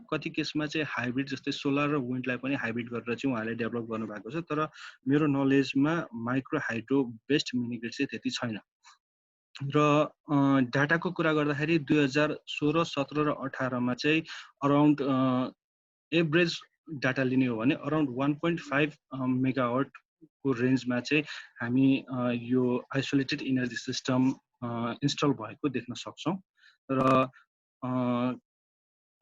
कति केसमा चाहिँ हाइब्रिड, जस्तै सोलर र विन्डलाई पनि हाइब्रिड गरेर चाहिँ उहाँले डेभलप गर्नुभएको छ। तर मेरो नलेजमा micro hydro based mini grid चाहिँ त्यति छैन। र डाटाको कुरा गर्दाखेरि 2016, 17 र 18 मा चाहिँ अराउन्ड एभरेज डाटा लिने हो भने अराउन्ड 1.5 मेगावाटको रेन्जमा चाहिँ हामी यो आइसोलेटेड इनर्जी सिस्टम इन्स्टल भएको देख्न सक्छौँ। र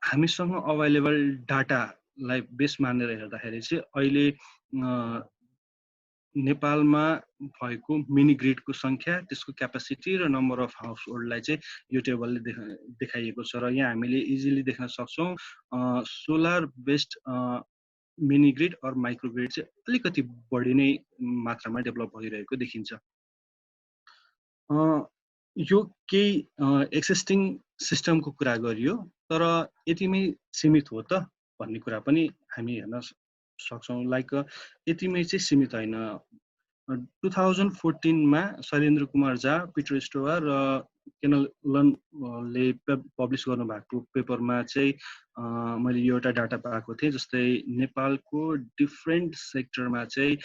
हामीसँग अभाइलेबल डाटालाई बेस मानेर हेर्दाखेरि चाहिँ अहिले नेपालमा भएको मिनी ग्रिडको सङ्ख्या, त्यसको क्यापासिटी र नम्बर अफ हाउस होल्डलाई चाहिँ यो टेबलले देखाइएको छ। र यहाँ हामीले इजिली देख्न सक्छौँ solar based mini grid or micro grid चाहिँ अलिकति बढी नै मात्रामा डेभलप भइरहेको देखिन्छ। यो केही एक्सिस्टिङ सिस्टमको कुरा गरियो, तर यतिमै सीमित हो त भन्ने कुरा पनि हामी हेर्न सक्छौँ। लाइक यतिमै चाहिँ सीमित होइन। 2014 मा शैलेन्द्र कुमार झा, पिटर स्टोवा र केनलनले पब्लिस गर्नुभएको पेपरमा चाहिँ मैले यो एउटा डाटा पाएको थिएँ। जस्तै नेपालको डिफ्रेन्ट सेक्टरमा चाहिँ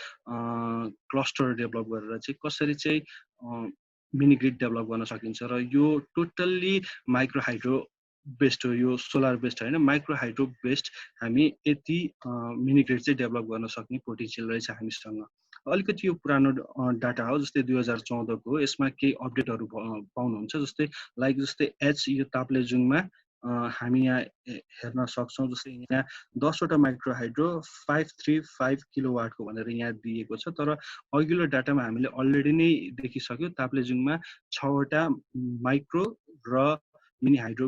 क्लस्टर डेभलप गरेर चाहिँ कसरी चाहिँ मिनी ग्रिड डेभलप गर्न सकिन्छ। र यो टोटल्ली माइक्रो हाइड्रो बेस्ड हो, यो सोलर बेस्ड होइन, माइक्रो हाइड्रो बेस्ड हामी यति मिनी ग्रिड चाहिँ डेभलप गर्न सक्ने पोटेन्सियल रहेछ हामीसँग। अलिकति यो पुरानो डाटा हो, जस्तै 2014 को हो। यसमा केही अपडेटहरू पाउनुहुन्छ। जस्तै जस्तै यो ताप्लेजुङमा हामी यहाँ हेर्न सक्छौँ। जस्तै यहाँ 10वटा माइक्रो हाइड्रो 535 किलोवाटको भनेर यहाँ दिएको छ। तर अघिल्लो डाटामा हामीले अलरेडी नै देखिसक्यो ताप्लेजुङमा 6वटा माइक्रो र मिनी हाइड्रो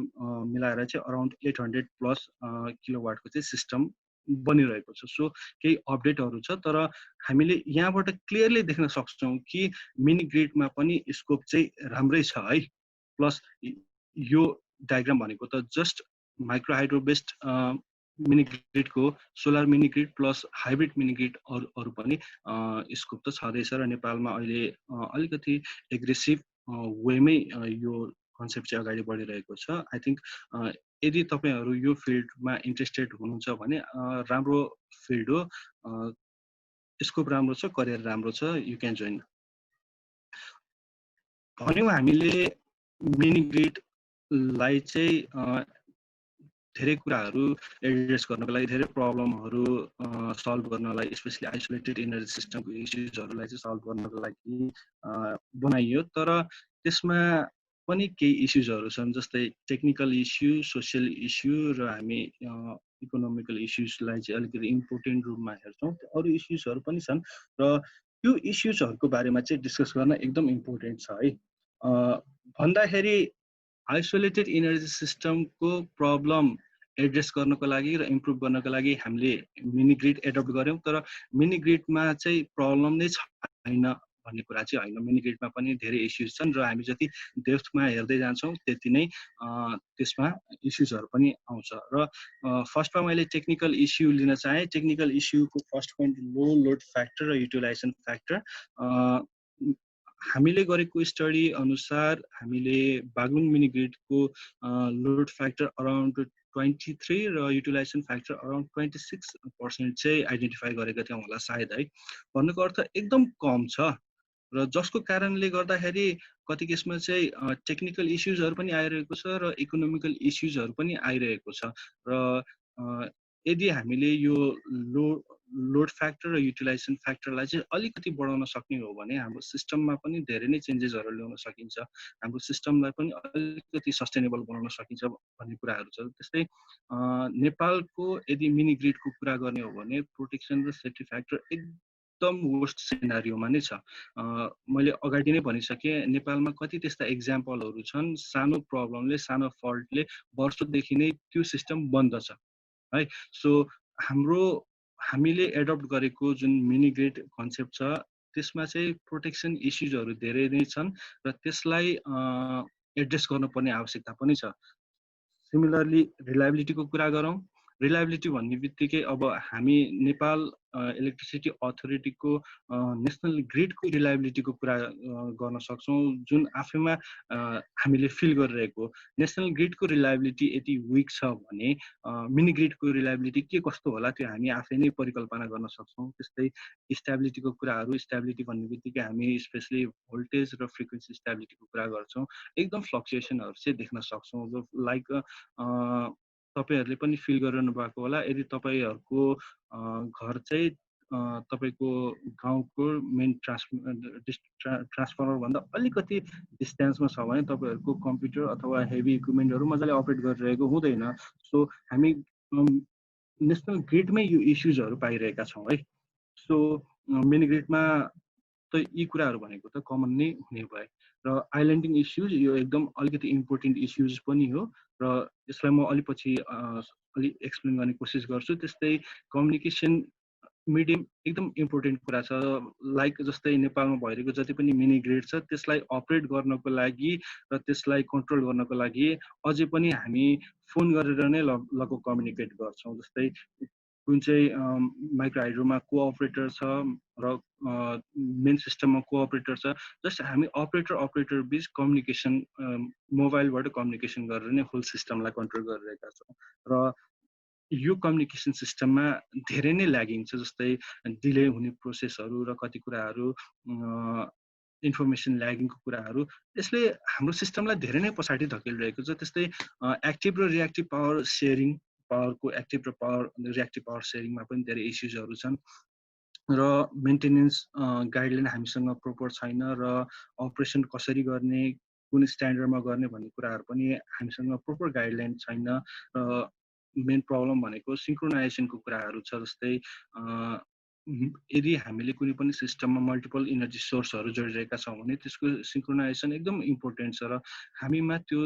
मिलाएर चाहिँ अराउन्ड 800 प्लस किलोवाटको चाहिँ सिस्टम बनिरहेको छ। सो केही अपडेटहरू छ, तर हामीले यहाँबाट क्लियरली देख्न सक्छौँ कि मिनी ग्रिडमा पनि स्कोप चाहिँ राम्रै छ है। प्लस यो डायग्राम भनेको त just micro hydro based mini GRIDCO solar mini grid plus hybrid mini grid अरू पनि स्कोप त छँदैछ। र नेपालमा अहिले अलिकति एग्रेसिभ वेमै यो कन्सेप्ट चाहिँ अगाडि बढिरहेको छ। आई थिङ्क यदि तपाईँहरू यो फिल्डमा इन्ट्रेस्टेड हुनुहुन्छ भने राम्रो फिल्ड हो। स्कोप राम्रो छ, करियर राम्रो छ, यु क्यान जोइन भन्यौँ हामीले। मिनी ग्रिडलाई चाहिँ धेरै कुराहरू एड्रेस गर्नको लागि, धेरै प्रब्लमहरू सल्भ गर्नलाई, स्पेसली आइसोलेटेड इनर्जी सिस्टमको इस्युजहरूलाई चाहिँ सल्भ गर्नको लागि बनाइयो। तर त्यसमा पनि केही इस्युजहरू छन्, जस्तै टेक्निकल इस्यु, सोसियल इस्यु र हामी इकोनोमिकल इस्युजलाई चाहिँ अलिकति इम्पोर्टेन्ट रूपमा हेर्छौँ। अरू इस्युजहरू पनि छन् र त्यो इस्युजहरूको बारेमा चाहिँ डिस्कस गर्न एकदम इम्पोर्टेन्ट छ है। भन्दाखेरि आइसोलेटेड इनर्जी सिस्टमको प्रब्लम एड्रेस गर्नको लागि र इम्प्रुभ गर्नको लागि हामीले मिनी ग्रिड एडप्ट गऱ्यौँ। तर मिनी ग्रिडमा चाहिँ प्रब्लम नै छैन भन्ने कुरा चाहिँ होइन। मिनी ग्रिडमा पनि धेरै इस्युज छन् र हामी जति डेप्थमा हेर्दै जान्छौँ त्यति नै त्यसमा इस्युजहरू पनि आउँछ। र फर्स्टमा मैले टेक्निकल इस्यु लिन चाहेँ। टेक्निकल इस्युको फर्स्ट पोइन्ट लो लोड फ्याक्टर र युटिलाइजेसन फ्याक्टर। हामीले गरेको स्टडी अनुसार हामीले Baglung mini GRIDCO load factor around 23 र युटिलाइजेसन फ्याक्टर अराउन्ड 26% चाहिँ आइडेन्टिफाई गरेका थियौँ होला सायद है। भन्नुको अर्थ एकदम कम छ र जसको कारणले गर्दाखेरि कति केसमा चाहिँ टेक्निकल इस्युजहरू पनि आइरहेको छ र इकोनोमिकल इस्युजहरू पनि आइरहेको छ। र यदि हामीले यो लोड फ्याक्टर र युटिलाइजेसन फ्याक्टरलाई चाहिँ अलिकति बढाउन सक्ने हो भने हाम्रो सिस्टममा पनि धेरै नै चेन्जेसहरू ल्याउन सकिन्छ, हाम्रो सिस्टमलाई पनि अलिकति सस्टेनेबल बनाउन सकिन्छ भन्ने कुराहरू छ। त्यस्तै नेपालको यदि मिनी ग्रिडको कुरा गर्ने हो भने प्रोटेक्सन र सेफ्टी फ्याक्टर एकदम वर्स्ट सिनारियोमा नै छ। मैले अगाडि नै भनिसकेँ, नेपालमा कति त्यस्ता एक्जाम्पलहरू छन् सानो प्रब्लमले, सानो फल्टले वर्षदेखि नै त्यो सिस्टम बन्द छ है। सो हामीले एडप्ट गरेको जुन मिनी ग्रिड कन्सेप्ट छ त्यसमा चाहिँ प्रोटेक्सन इस्युजहरू धेरै नै छन् र त्यसलाई एड्रेस गर्नुपर्ने आवश्यकता पनि छ। सिमिलरली रिलायबिलिटीको कुरा गरौँ। रिलायबिलिटी भन्ने बित्तिकै अब हामी नेपाल इलेक्ट्रिसिटी अथोरिटीको नेसनल ग्रिडको रिलायबिलिटीको कुरा गर्न सक्छौँ, जुन आफैमा हामीले फिल गरिरहेको। नेसनल ग्रिडको रिलायबिलिटी यति विक छ भने मिनी ग्रिडको रिलायबिलिटी के कस्तो होला त्यो हामी आफै नै परिकल्पना गर्न सक्छौँ। त्यस्तै स्टेबिलिटीको कुराहरू, स्टेबिलिटी भन्ने बित्तिकै हामी स्पेसली भोल्टेज र फ्रिक्वेन्सी स्टेबिलिटीको कुरा गर्छौँ। एकदम फ्लक्चुएसनहरू चाहिँ देख्न सक्छौँ। लाइक तपाईँहरूले पनि फिल गरिरहनु भएको होला, यदि तपाईँहरूको घर चाहिँ तपाईँको गाउँको मेन ट्रान्सफर्मरभन्दा अलिकति डिस्टेन्समा छ भने तपाईँहरूको कम्प्युटर अथवा हेभी इक्विपमेन्टहरू मजाले अपरेट गरिरहेको हुँदैन। सो हामी नेसनल ग्रिडमै यो इस्युजहरू पाइरहेका छौँ है। सो मिनी ग्रिडमा त यी कुराहरू भनेको त कमन नै हुने भए। र आइल्यान्डिङ इस्युज यो एकदम अलिकति इम्पोर्टेन्ट इस्युज पनि हो र यसलाई म अलिपछि अलि एक्सप्लेन गर्ने कोसिस गर्छु। त्यस्तै कम्युनिकेसन मिडियम एकदम इम्पोर्टेन्ट कुरा छ। लाइक जस्तै नेपालमा भइरहेको जति पनि मिनी ग्रिड छ त्यसलाई अपरेट गर्नको लागि र त्यसलाई कन्ट्रोल गर्नको लागि अझै पनि हामी फोन गरेर नै लगभग कम्युनिकेट गर्छौँ। जस्तै कुन चाहिँ माइक्रो हाइड्रोमा कोअपरेटर छ र मेन सिस्टममा कोअपरेटर छ। जस्ट हामी अपरेटर बिच कम्युनिकेसन मोबाइलबाट कम्युनिकेसन गरेर नै होल सिस्टमलाई कन्ट्रोल गरिरहेका छौँ। र यो कम्युनिकेसन सिस्टममा धेरै नै ल्यागिङ छ। जस्तै डिले हुने प्रोसेसहरू र कति कुराहरू इन्फर्मेसन ल्यागिङको कुराहरू, यसले हाम्रो सिस्टमलाई धेरै नै पछाडि धकेलिरहेको छ। त्यस्तै एक्टिभ र रियाक्टिभ पावर सेयरिङ, पावरको एक्टिभ र रियाक्टिभ पावर सेयरिङमा पनि धेरै इस्युजहरू छन्। र मेन्टेनेन्स गाइडलाइन हामीसँग प्रोपर छैन र अपरेसन कसरी गर्ने, कुन स्ट्यान्डर्डमा गर्ने भन्ने कुराहरू पनि हामीसँग प्रोपर गाइडलाइन छैन। र मेन प्रब्लम भनेको सिङ्क्रोनाइजेसनको कुराहरू छ। जस्तै यदि हामीले कुनै पनि सिस्टममा मल्टिपल इनर्जी सोर्सहरू जोडिरहेका छौँ भने त्यसको सिङ्क्रोनाइजेसन एकदम इम्पोर्टेन्ट छ। र हामीमा त्यो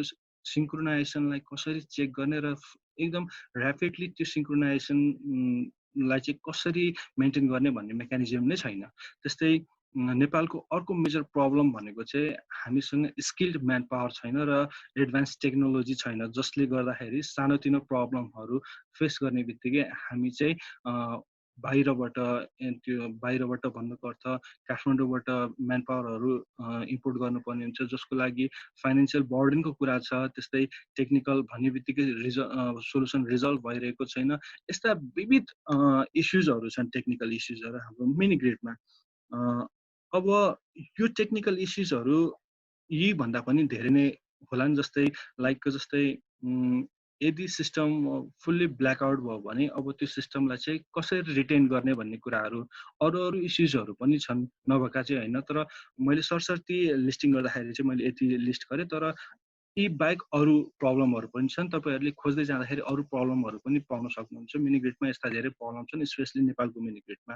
सिङ्क्रोनाइजेसनलाई कसरी चेक गर्ने र एकदम ऱ्यापिडली त्यो सिङ्क्रोनाइजेसनलाई चाहिँ कसरी मेन्टेन गर्ने भन्ने मेकानिजम नै छैन। त्यस्तै नेपालको अर्को मेजर प्रब्लम भनेको चाहिँ हामीसँग स्किल्ड म्यान पावर छैन र एडभान्स टेक्नोलोजी छैन, जसले गर्दाखेरि सानोतिनो प्रब्लमहरू फेस गर्ने बित्तिकै हामी चाहिँ बाहिरबाट त्यो बाहिरबाट भन्नुको अर्थ काठमाडौँबाट म्यान पावरहरू इम्पोर्ट गर्नुपर्ने हुन्छ, जसको लागि फाइनेन्सियल बर्डनको कुरा छ। त्यस्तै टेक्निकल भन्ने बित्तिकै सोल्युसन रिजल्भ भइरहेको छैन। यस्ता विविध इस्युजहरू छन्, टेक्निकल इस्युजहरू हाम्रो मिनी ग्रिडमा। अब यो टेक्निकल इस्युजहरू यी भन्दा पनि धेरै नै होलान्, जस्तै जस्तै यदि सिस्टम फुल्ली ब्ल्याकआउट भयो भने अब त्यो सिस्टमलाई चाहिँ कसरी रिटेन गर्ने भन्ने कुराहरू, अरू इस्युजहरू पनि छन्, नभएका चाहिँ होइन। तर मैले सरसर्ती लिस्टिङ गर्दाखेरि चाहिँ मैले यति लिस्ट गरेँ। तर यी बाहेक अरू प्रब्लमहरू पनि छन्। तपाईँहरूले खोज्दै जाँदाखेरि अरू प्रब्लमहरू पनि पाउन सक्नुहुन्छ। मिनी ग्रिडमा यस्ता धेरै प्रब्लम छन्, स्पेसली नेपालको मिनी ग्रिडमा।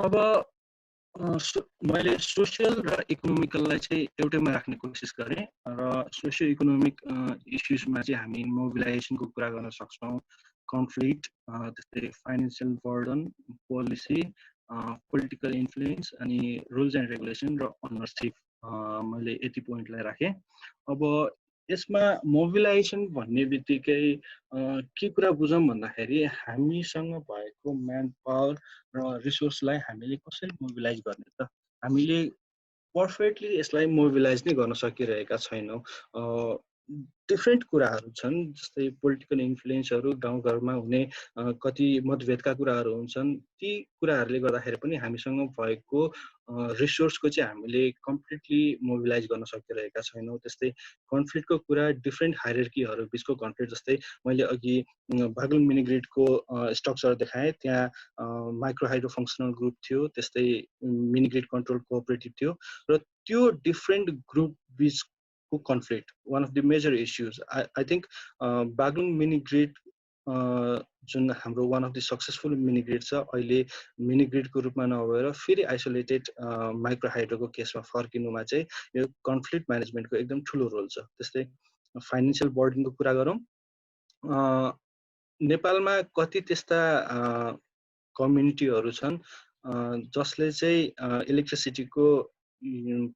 अब मैले सोसियल र इकोनोमिकललाई चाहिँ एउटैमा राख्ने कोसिस गरेँ, र सोसियो इकोनोमिक इस्युजमा चाहिँ हामी मोबिलाइजेसनको कुरा गर्न सक्छौँ, कन्फ्लिक्ट, त्यस्तै financial burden, policy, political influence, अनि रुल्स एन्ड रेगुलेसन र अनरसिप। मैले यति पोइन्टलाई राखेँ। अब यसमा मोबिलाइजेसन भन्ने बित्तिकै के कुरा बुझौँ भन्दाखेरि हामीसँग भएको म्यान पावर र रिसोर्सलाई हामीले कसरी मोबिलाइज गर्ने त? हामीले पर्फेक्टली यसलाई मोबिलाइज नै गर्न सकिरहेका छैनौँ। डिफ्रेन्ट कुराहरू छन्, जस्तै पोलिटिकल इन्फ्लुएन्सहरू, गाउँघरमा हुने कति मतभेदका कुराहरू हुन्छन्। ती कुराहरूले गर्दाखेरि पनि हामीसँग भएको रिसोर्सको चाहिँ हामीले कम्प्लिटली मोबिलाइज गर्न सकिरहेका छैनौँ। त्यस्तै कन्फ्लिक्टको कुरा, डिफ्रेन्ट हायरार्कीहरू बिचको कन्फ्लिक्ट, जस्तै मैले अघि बागलुङ मिनी ग्रिडको स्ट्रक्चर देखाएँ। त्यहाँ माइक्रो हाइड्रो फङ्सनल ग्रुप थियो, त्यस्तै मिनी ग्रिड कन्ट्रोल कोअपरेटिभ थियो, र त्यो डिफ्रेन्ट ग्रुप बिचको conflict one of the major issues. I think Baglung mini grid जुन हाम्रो one of the successful mini grid छ, अहिले मिनी ग्रिडको रूपमा नभएर फेरि आइसोलेटेड माइक्रो हाइड्रोको केसमा फर्किनुमा चाहिँ यो कन्फ्लिक्ट म्यानेजमेन्टको एकदम ठुलो रोल छ। त्यस्तै फाइनेन्सियल बर्डनको कुरा गरौँ। नेपालमा कति त्यस्ता कम्युनिटीहरू छन् जसले चाहिँ इलेक्ट्रिसिटीको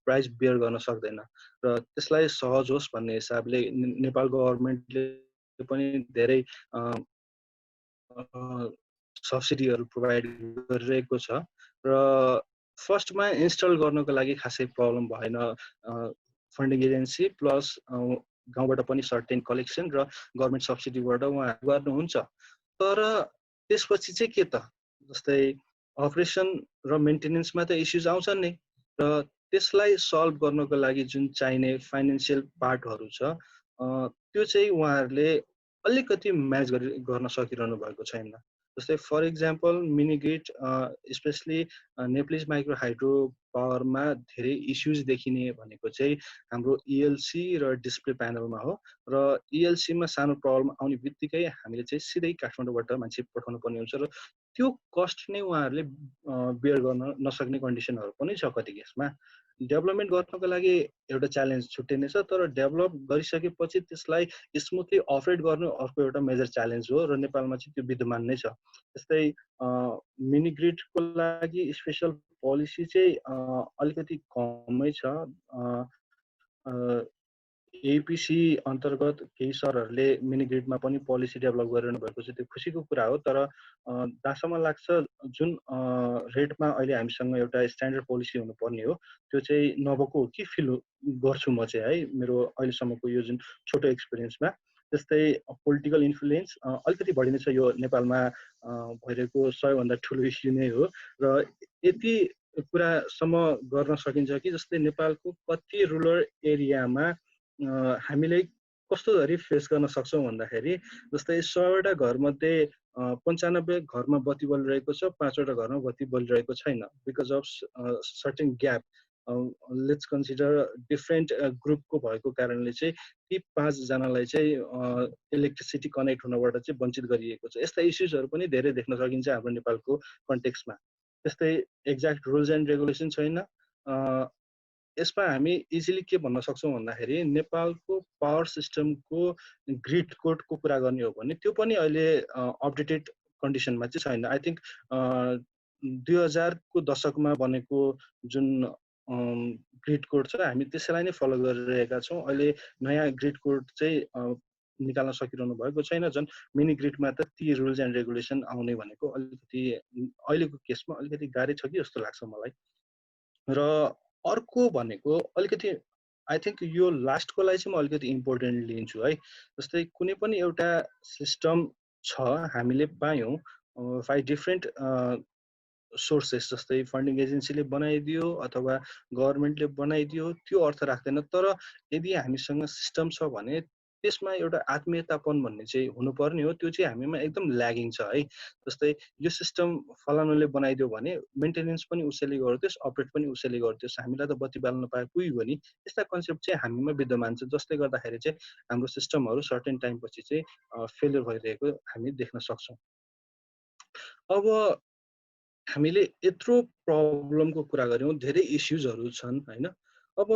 प्राइस बियर गर्न सक्दैन, र त्यसलाई सहज होस् भन्ने हिसाबले नेपाल गभर्मेन्टले पनि धेरै सब्सिडीहरू प्रोभाइड गरिरहेको छ। र फर्स्टमा इन्स्टल गर्नको लागि खासै प्रब्लम भएन। फन्डिङ एजेन्सी प्लस गाउँबाट पनि सर्टेन कलेक्सन र गभर्मेन्ट सब्सिडीबाट उहाँ गर्नुहुन्छ। तर त्यसपछि चाहिँ के त, जस्तै अपरेसन र मेन्टेनेन्समा त इस्युज आउँछन् नै, र त्यसलाई सल्भ गर्नको लागि जुन चाहिने फाइनेन्सियल पार्टहरू छ त्यो चाहिँ उहाँहरूले अलिकति म्याच गर्न सकिरहनु भएको छैन। जस्तै for example mini grid specially Nepalese micro hydro पावरमा धेरै इस्युज देखिने भनेको चाहिँ हाम्रो इएलसी र डिस्प्ले प्यानलमा हो। र इएलसीमा सानो प्रब्लम आउने बित्तिकै हामीले चाहिँ सिधै काठमाडौँबाट मान्छे पठाउनु पर्ने हुन्छ, र त्यो कस्ट नै उहाँहरूले बियर गर्न नसक्ने कन्डिसनहरू पनि छ कति केसमा। डेभलपमेन्ट गर्नको लागि एउटा च्यालेन्ज छुट्टै नै छ, तर डेभलप गरिसकेपछि त्यसलाई स्मुथली अपरेट गर्नु अर्को एउटा मेजर च्यालेन्ज हो, र नेपालमा चाहिँ त्यो विद्यमान नै छ। त्यस्तै मिनी ग्रिडको लागि स्पेसल पोलिसी चाहिँ अलिकति कमै छ। एपिसी अन्तर्गत केही सरहरूले मिनी ग्रिडमा पनि पोलिसी डेभलप गरिरहनु भएको छ, त्यो खुसीको कुरा हो। तर जहाँसम्म लाग्छ जुन रेटमा अहिले हामीसँग एउटा स्ट्यान्डर्ड पोलिसी हुनुपर्ने हो त्यो चाहिँ नभएको हो कि फिल गर्छु म चाहिँ, है, मेरो अहिलेसम्मको यो जुन छोटो एक्सपिरियन्समा। त्यस्तै पोलिटिकल इन्फ्लुएन्स अलिकति बढी नै छ, यो नेपालमा भइरहेको सबैभन्दा ठुलो इस्यु नै हो। र यति कुरासम्म गर्न सकिन्छ कि जस्तै नेपालको कति रुरल एरियामा हामीले कस्तो गरी फेस गर्न सक्छौँ भन्दाखेरि, जस्तै 100वटा घरमध्ये 95 घरमा बत्ती बलिरहेको छ, 5वटा घरमा बत्ती बलिरहेको छैन, because of certain gap. Let's consider different ग्रुपको भएको कारणले चाहिँ ती 5जनालाई चाहिँ इलेक्ट्रिसिटी कनेक्ट हुनबाट चाहिँ वञ्चित गरिएको छ। यस्ता इस्युजहरू पनि धेरै देख्न सकिन्छ हाम्रो नेपालको कन्टेक्स्टमा। त्यस्तै एक्ज्याक्ट रुल्स एन्ड रेगुलेसन छैन। यसमा हामी इजिली के भन्न सक्छौँ भन्दाखेरि नेपालको पावर सिस्टमको ग्रिड कोडको कुरा गर्ने हो भने त्यो पनि अहिले अपडेटेड कन्डिसनमा चाहिँ छैन। आई थिङ्क 2000को दशकमा बनेको जुन ग्रिड कोड छ हामी त्यसैलाई नै फलो गरिरहेका छौँ। अहिले नयाँ ग्रिड कोड चाहिँ निकाल्न सकिरहनु भएको छैन। झन् मिनी ग्रिडमा त ती रुल्स एन्ड रेगुलेसन आउने भनेको अलिकति अहिलेको केसमा अलिकति गाह्रै छ कि जस्तो लाग्छ मलाई। र अर्को भनेको अलिकति आई थिङ्क यो लास्टकोलाई चाहिँ म अलिकति इम्पोर्टेन्ट लिन्छु है। जस्तै कुनै पनि एउटा सिस्टम छ हामीले पायौँ 5 डिफ्रेन्ट सोर्सेस, जस्तै फन्डिङ एजेन्सीले बनाइदियो अथवा गभर्मेन्टले बनाइदियो, त्यो अर्थ राख्दैन। तर यदि हामीसँग सिस्टम छ भने त्यसमा एउटा आत्मीयतापन भन्ने चाहिँ हुनुपर्ने हो, त्यो चाहिँ हामीमा एकदम ल्यागिङ छ है। जस्तै यो सिस्टम फलानुले बनाइदियो भने मेन्टेनेन्स पनि उसैले गरिदियोस्, अपरेट पनि उसैले गरिदियोस्, हामीलाई त बत्ती बाल्न पाए पुग्यो नि। यस्ता कन्सेप्ट चाहिँ हामीमा विद्यमान छ, जसले गर्दाखेरि चाहिँ हाम्रो सिस्टमहरू सर्टेन टाइमपछि चाहिँ फेलियर भइरहेको हामी देख्न सक्छौँ। अब हामीले यत्रो प्रब्लमको कुरा गऱ्यौँ, धेरै इस्युजहरू छन् हैन। अब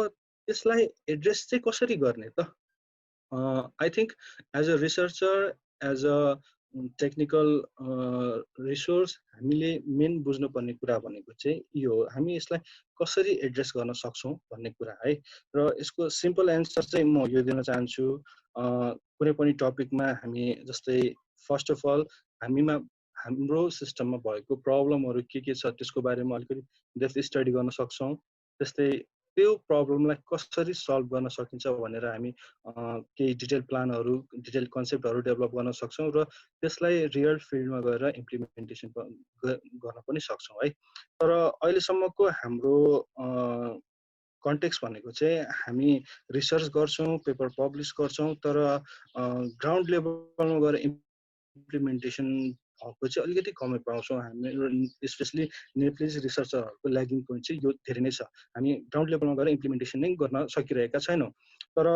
यसलाई एड्रेस चाहिँ कसरी गर्ने त? I think as a researcher, as a technical resource हामीले मेन बुझ्नुपर्ने कुरा भनेको चाहिँ यो हो, हामी यसलाई कसरी एड्रेस गर्न सक्छौँ भन्ने कुरा है। र यसको सिम्पल एन्सर चाहिँ म यो दिन चाहन्छु। कुनै पनि टपिकमा हामी जस्तै फर्स्ट अफ अल हाम्रो सिस्टममा भएको प्रब्लमहरू के छ त्यसको बारेमा अलिकति डेप्थ स्टडी गर्न सक्छौँ। त्यस्तै त्यो प्रब्लमलाई कसरी सल्भ गर्न सकिन्छ भनेर हामी केही डिटेल प्लानहरू, डिटेल कन्सेप्टहरू डेभलप गर्न सक्छौँ र त्यसलाई रियल फिल्डमा गएर इम्प्लिमेन्टेसन गर्न पनि सक्छौँ है। तर अहिलेसम्मको हाम्रो कन्टेक्स्ट भनेको चाहिँ हामी रिसर्च गर्छौँ, पेपर पब्लिस गर्छौँ, तर ग्राउन्ड लेभलमा गएर इम्प्लिमेन्टेसन भएको चाहिँ अलिकति कमै पाउँछौँ। हाम्रो स्पेसली नेप्लिज रिसर्चरहरूको ल्यागिङ पोइन्ट चाहिँ यो धेरै नै छ। हामी ग्राउन्ड लेभलमा गएर इम्प्लिमेन्टेसन नै गर्न सकिरहेका छैनौँ। तर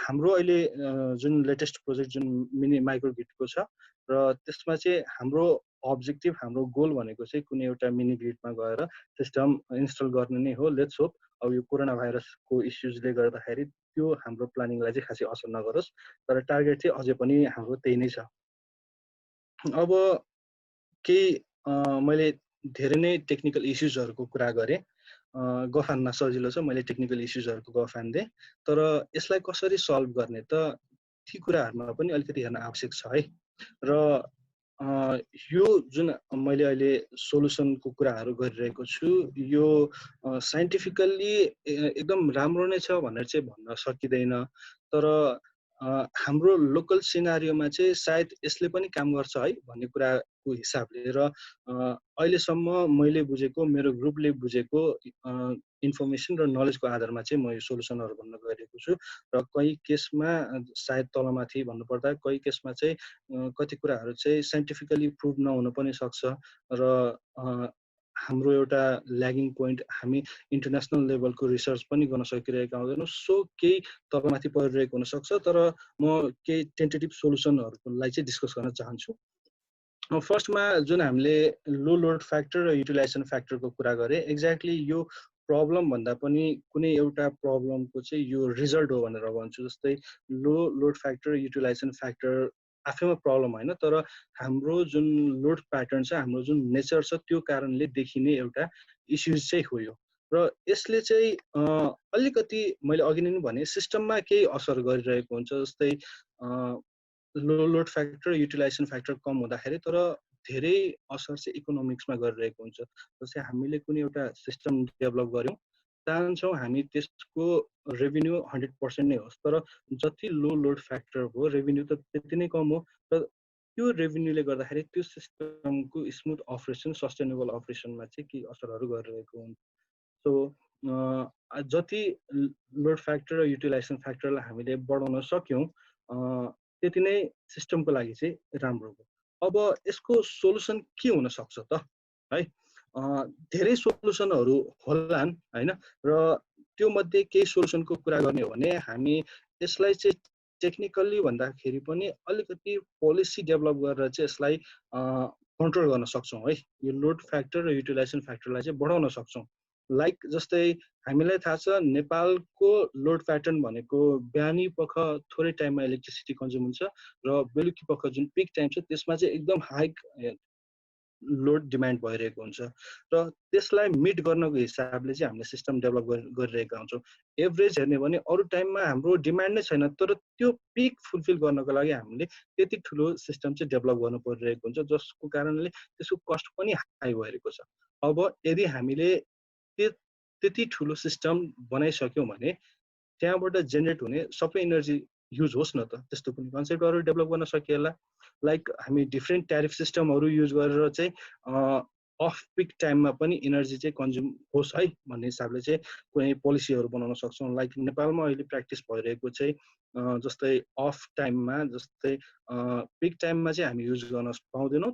हाम्रो अहिले जुन लेटेस्ट प्रोजेक्ट जुन मिनी माइक्रो ग्रिडको छ, र त्यसमा चाहिँ हाम्रो अब्जेक्टिभ, हाम्रो गोल भनेको चाहिँ कुनै एउटा मिनी ग्रिडमा गएर सिस्टम इन्स्टल गर्ने नै हो। लेट्स होप अब यो कोरोना भाइरसको इस्युजले गर्दाखेरि त्यो हाम्रो प्लानिङलाई चाहिँ खासै असर नगरोस्, तर टार्गेट चाहिँ अझै पनि हाम्रो त्यही नै छ। अब केही मैले धेरै नै टेक्निकल इस्युजहरूको कुरा गरेँ, गफ हान्न सजिलो छ, मैले टेक्निकल इस्युजहरूको गफ हान्दिएँ। तर यसलाई कसरी सल्भ गर्ने त, ती कुराहरूमा पनि अलिकति हेर्न आवश्यक छ है। र यो जुन मैले अहिले सोलुसनको कुराहरू गरिरहेको छु, यो साइन्टिफिकल्ली एकदम राम्रो नै छ भनेर चाहिँ भन्न सकिँदैन। तर हाम्रो लोकल सिनारियोमा चाहिँ सायद यसले पनि काम गर्छ है भन्ने कुराको हिसाबले, र अहिलेसम्म मैले बुझेको, मेरो ग्रुपले बुझेको इन्फर्मेसन र नलेजको आधारमा चाहिँ म यो सोलुसनहरू भन्न गइरहेको छु। र कहीँ केसमा सायद तलमाथि भन्नुपर्दा कहीँ केसमा चाहिँ कति कुराहरू चाहिँ साइन्टिफिकली प्रुभ नहुन पनि सक्छ। र हाम्रो एउटा ल्यागिङ पोइन्ट, हामी इन्टरनेसनल लेभलको रिसर्च पनि गर्न सकिरहेका हुँदैनौँ। सो केही तलमाथि परिरहेको हुनसक्छ। तर म केही टेन्टेटिभ सोलुसनहरूलाई चाहिँ डिस्कस गर्न चाहन्छु। फर्स्टमा जुन हामीले लो लोड फ्याक्टर र युटिलाइजेसन फ्याक्टरको कुरा गरेँ, एक्ज्याक्टली यो प्रब्लम भन्दा पनि कुनै एउटा प्रब्लमको चाहिँ यो रिजल्ट हो भनेर भन्छु। जस्तै लो लोड फ्याक्टर, युटिलाइजेसन फ्याक्टर आफैमा प्रब्लम होइन, तर हाम्रो जुन लोड प्याटर्न छ, हाम्रो जुन नेचर छ, त्यो कारणले देखिने एउटा इस्युज चाहिँ हो यो। र यसले चाहिँ अलिकति मैले अघि नै भने सिस्टममा केही असर गरिरहेको हुन्छ। जस्तै लो लोड फ्याक्टर, युटिलाइजेसन फ्याक्टर कम हुँदाखेरि तर धेरै असर चाहिँ इकोनोमिक्समा गरिरहेको हुन्छ। जस्तै हामीले कुनै एउटा सिस्टम डेभलप गऱ्यौँ, चाहन्छौँ हामी त्यसको रेभिन्यू 100% नै होस्, तर जति लो लोड फ्याक्टर हो रेभिन्यू त त्यति नै कम हो। र त्यो रेभिन्यूले गर्दाखेरि त्यो सिस्टमको स्मुथ अपरेसन, सस्टेनेबल अपरेसनमा चाहिँ केही असरहरू गरिरहेको हुन्छ। सो जति लोड फ्याक्टर र युटिलाइजेसन फ्याक्टरलाई हामीले बढाउन सक्यौँ त्यति नै सिस्टमको लागि चाहिँ राम्रो हो। अब यसको सोलुसन के हुन सक्छ त है? धेरै सोलुसनहरू होलान् हैन, र त्यो मध्ये केही सोलुसनको कुरा गर्ने हो भने हामी यसलाई चाहिँ टेक्निकल्ली भन्दाखेरि पनि अलिकति पोलिसी डेभलप गरेर चाहिँ यसलाई कन्ट्रोल गर्न सक्छौँ है। यो लोड फ्याक्टर र युटिलाइजेसन फ्याक्टरलाई चाहिँ बढाउन सक्छौँ। लाइक जस्तै हामीलाई थाहा छ नेपालको लोड प्याटर्न भनेको बिहानी पख थोरै टाइममा इलेक्ट्रिसिटी कन्ज्युम हुन्छ, र बेलुकी पख जुन पिक टाइम छ त्यसमा चाहिँ एकदम हाई लोड डिमान्ड भइरहेको हुन्छ र त्यसलाई मिट गर्नको हिसाबले चाहिँ हामीले सिस्टम डेभलप गरिरहेका हुन्छौँ। एभरेज हेर्ने भने अरू टाइममा हाम्रो डिमान्ड नै छैन, तर त्यो पिक फुलफिल गर्नको लागि हामीले त्यति ठुलो सिस्टम चाहिँ डेभलप गर्नु परिरहेको हुन्छ, जसको कारणले त्यसको कस्ट पनि हाई भइरहेको छ। अब यदि हामीले त्यति ठुलो सिस्टम बनाइसक्यौँ भने त्यहाँबाट जेनेरेट हुने सबै एनर्जी युज होस् न त, त्यस्तो पनि कन्सेप्टहरू डेभलप गर्न सकिएला। लाइक हामी डिफ्रेन्ट ट्यारिफ सिस्टमहरू युज गरेर चाहिँ अफ पिक टाइममा पनि एनर्जी चाहिँ कन्ज्युम होस् है भन्ने हिसाबले चाहिँ कुनै पोलिसीहरू बनाउन सक्छौँ। लाइक नेपालमा अहिले प्र्याक्टिस भइरहेको चाहिँ जस्तै अफ टाइममा, जस्तै पिक टाइममा चाहिँ हामी युज गर्न पाउँदैनौँ,